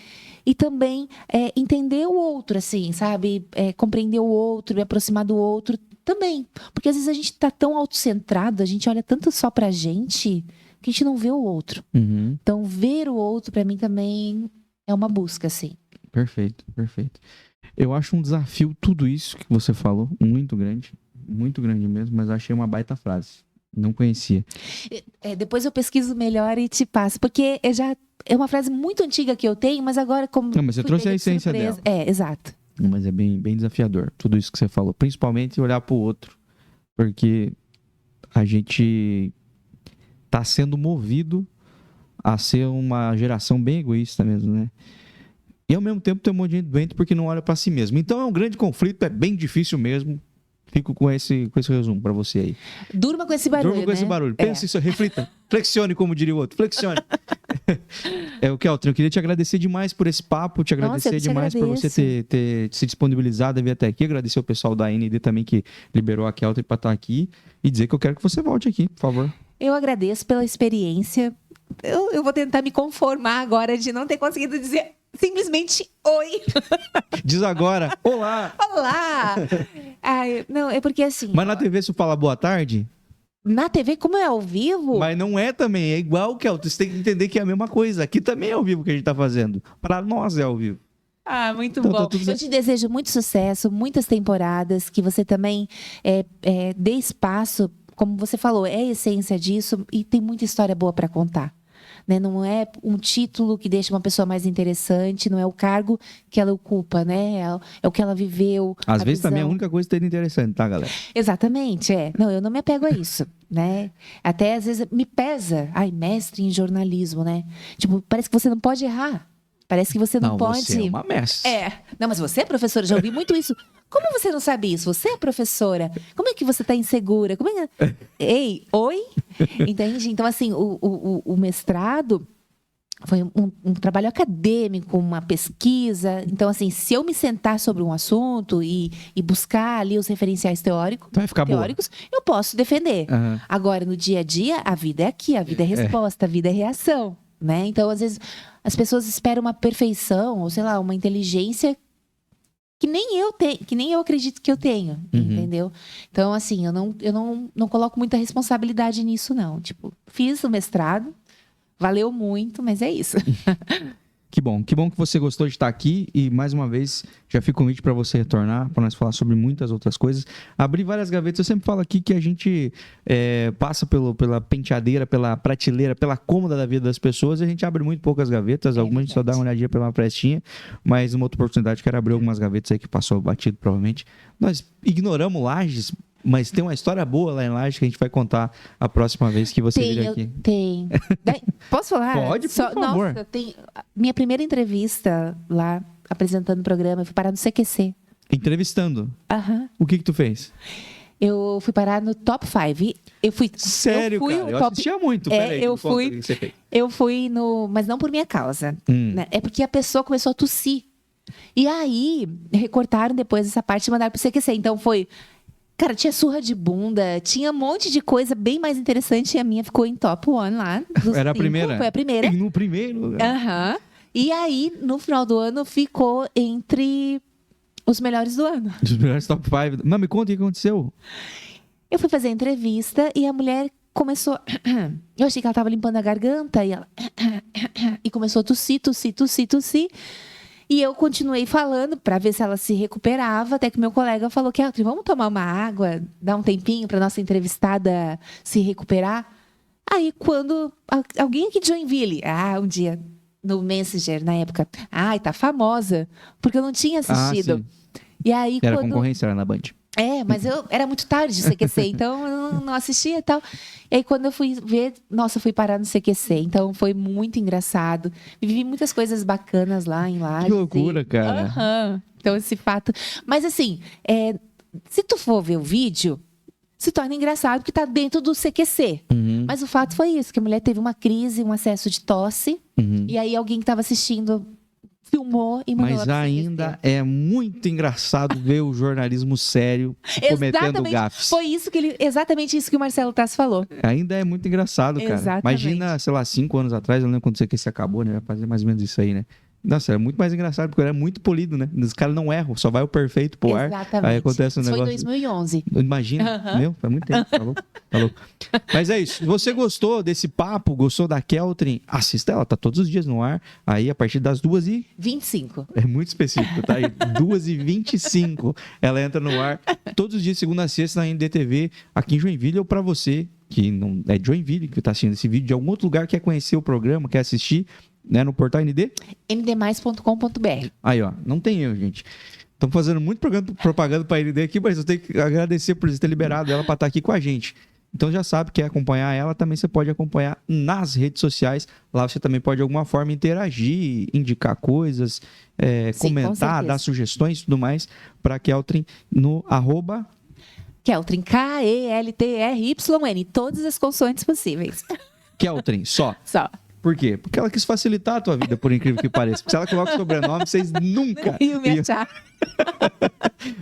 E também entender o outro, assim, sabe? Compreender o outro, me aproximar do outro também. Porque às vezes a gente tá tão autocentrado, a gente olha tanto só pra gente, que a gente não vê o outro. Então, ver o outro, pra mim, também é uma busca, assim. Perfeito. Eu acho um desafio tudo isso que você falou, muito grande mesmo, mas eu achei uma baita frase. Não conhecia. Depois eu pesquiso melhor e te passo, porque é uma frase muito antiga que eu tenho, mas agora como... Não, mas você trouxe a essência dela. Exato. Mas é bem desafiador, tudo isso que você falou. Principalmente olhar pro outro, porque a gente tá sendo movido a ser uma geração bem egoísta mesmo, né? E ao mesmo tempo tem um monte de gente doente porque não olha pra si mesmo. Então é um grande conflito, é bem difícil mesmo. Fico com esse resumo pra você aí. Durma com esse barulho, Durma com esse barulho. Pense isso, reflita. Flexione, como diria o outro. Flexione. Keltrin, eu queria te agradecer demais por esse papo, te agradecer demais por você ter se disponibilizado a vir até aqui. Agradecer o pessoal da AND também que liberou a Keltrin pra estar aqui. E dizer que eu quero que você volte aqui, por favor. Eu agradeço pela experiência. Eu vou tentar me conformar agora de não ter conseguido dizer simplesmente oi. Diz agora, olá. Olá. Não, é porque assim... Mas na TV você fala boa tarde? Na TV, como é ao vivo... Mas não é também, é igual, Keltrin. Você tem que entender que é a mesma coisa. Aqui também é ao vivo que a gente tá fazendo. Para nós é ao vivo. Muito bom. Eu te desejo muito sucesso, muitas temporadas, que você também dê espaço, como você falou, é a essência disso e tem muita história boa para contar. Né? Não é um título que deixa uma pessoa mais interessante, não é o cargo que ela ocupa, né? É o que ela viveu. Às vezes também é a única coisa que tem interessante, tá, galera? Exatamente, Não, eu não me apego a isso, né? Até às vezes me pesa. Ai, mestre em jornalismo, né? Tipo, parece que você não pode errar. Parece que você não pode... Você é uma mestre. Não, mas você é professora, já ouvi muito isso. Como você não sabe isso? Você é professora. Como é que você está insegura? Ei, oi? Entende? Então, assim, o mestrado foi um trabalho acadêmico, uma pesquisa. Então, assim, se eu me sentar sobre um assunto e buscar ali os referenciais teóricos, eu posso defender. Agora, no dia a dia, a vida é aqui, a vida é resposta, a vida é reação. Né? Então, às vezes, as pessoas esperam uma perfeição, ou sei lá, uma inteligência que nem eu acredito que eu tenho, entendeu? Então, assim, eu não coloco muita responsabilidade nisso, não. Tipo, fiz o mestrado, valeu muito, mas é isso. Que bom que você gostou de estar aqui e mais uma vez já fica o convite para você retornar, para nós falar sobre muitas outras coisas. Abrir várias gavetas, eu sempre falo aqui que a gente passa pela penteadeira, pela prateleira, pela cômoda da vida das pessoas e a gente abre muito poucas gavetas, algumas a gente só dá uma olhadinha pela frestinha, mas numa outra oportunidade quero abrir algumas gavetas aí que passou batido provavelmente. Nós ignoramos Lages, mas tem uma história boa lá em Lages que a gente vai contar a próxima vez que você vir aqui. Tem. Posso falar? Pode, por favor. Nossa, minha primeira entrevista lá, apresentando o programa, eu fui parar no CQC. Entrevistando? Aham. O que tu fez? Eu fui parar no Top 5. Sério, cara? Eu assistia muito. Peraí, eu fui mas não por minha causa. Né? É porque a pessoa começou a tossir. E aí, recortaram depois essa parte e mandaram pro CQC. Então foi... Cara, tinha surra de bunda, tinha um monte de coisa bem mais interessante e a minha ficou em top 1 lá. Era a primeira? Foi a primeira. E no primeiro lugar. Aham. E aí, no final do ano, ficou entre os melhores do ano. Os melhores top 5. Mas me conta o que aconteceu. Eu fui fazer a entrevista e a mulher começou... Eu achei que ela estava limpando a garganta e ela... E começou a tossir. E eu continuei falando para ver se ela se recuperava, até que meu colega falou que, vamos tomar uma água, dar um tempinho para nossa entrevistada se recuperar. Aí, quando alguém aqui de Joinville, um dia no Messenger, na época, tá famosa, porque eu não tinha assistido. E aí, era concorrência, era na Band. Mas era muito tarde de CQC, então eu não assistia e tal. E aí, quando eu fui ver, fui parar no CQC. Então, foi muito engraçado. Vivi muitas coisas bacanas lá em Lages. Que loucura, cara. Então, esse fato... Mas, assim, se tu for ver o vídeo, se torna engraçado porque tá dentro do CQC. Mas o fato foi isso, que a mulher teve uma crise, um acesso de tosse. E aí, alguém que estava assistindo... filmou e mandou. Mas ainda é muito engraçado ver o jornalismo sério cometendo gafes. Foi exatamente isso que o Marcelo Tassi falou. Ainda é muito engraçado, cara. Exatamente. Imagina, sei lá, 5 anos atrás, eu lembro quando você acabou, né? Vai fazer mais ou menos isso aí, né? Nossa, era muito mais engraçado, porque era muito polido, né? Os caras não erram, só vai o perfeito pro ar. Exatamente. Aí acontece um negócio... Foi em 2011. Imagina, meu, faz muito tempo, tá louco? Mas é isso, se você gostou desse papo, gostou da Keltrin, assista ela, tá todos os dias no ar, aí a partir das 2h25. É muito específico, tá? 2h25 ela entra no ar, todos os dias, segunda a sexta, na NDTV, aqui em Joinville, ou pra você, que não é de Joinville, que tá assistindo esse vídeo, de algum outro lugar, quer conhecer o programa, quer assistir, né, no portal ND? ndmais.com.br. Aí, ó, não tem erro, gente. Estamos fazendo muito propaganda para a ND aqui, mas eu tenho que agradecer por ter liberado ela para estar aqui com a gente. Então já sabe, quer acompanhar ela, também você pode acompanhar nas redes sociais. Lá você também pode de alguma forma interagir, indicar coisas, comentar, dar sugestões e tudo mais para a Keltrin no @ Keltrin, KELTRYN, todas as consoantes possíveis. Keltrin, só. Por quê? Porque ela quis facilitar a tua vida, por incrível que pareça. Porque se ela coloca o sobrenome, vocês nunca iam me achar.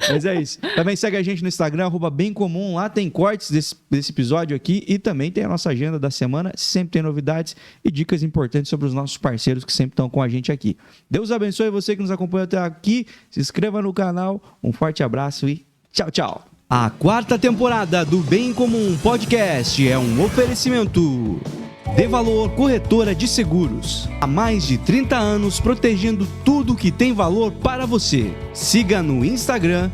Mas é isso. Também segue a gente no Instagram, @bemcomum. Lá tem cortes desse episódio aqui e também tem a nossa agenda da semana. Sempre tem novidades e dicas importantes sobre os nossos parceiros que sempre estão com a gente aqui. Deus abençoe você que nos acompanha até aqui. Se inscreva no canal. Um forte abraço e tchau, tchau. A 4ª temporada do Bem Comum Podcast é um oferecimento De Valor Corretora de Seguros. Há mais de 30 anos protegendo tudo que tem valor para você. Siga no Instagram,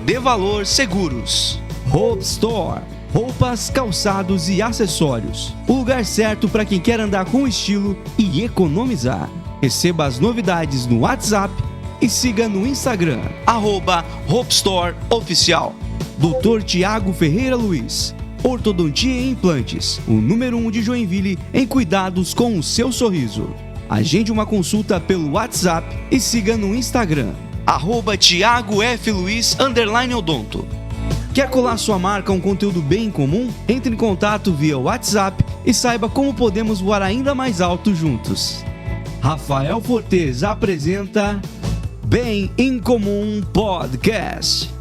@DeValorSeguros. Hope Store. Roupas, calçados e acessórios. O lugar certo para quem quer andar com estilo e economizar. Receba as novidades no WhatsApp e siga no Instagram, @HopeStoreOficial. Dr. Tiago Ferreira Luiz. Ortodontia e Implantes, o número 1 de Joinville em cuidados com o seu sorriso. Agende uma consulta pelo WhatsApp e siga no Instagram, @TiagoFLuiz_odonto. Quer colar sua marca a um conteúdo bem comum? Entre em contato via WhatsApp e saiba como podemos voar ainda mais alto juntos. Rafael Fortes apresenta Bem em Comum Podcast.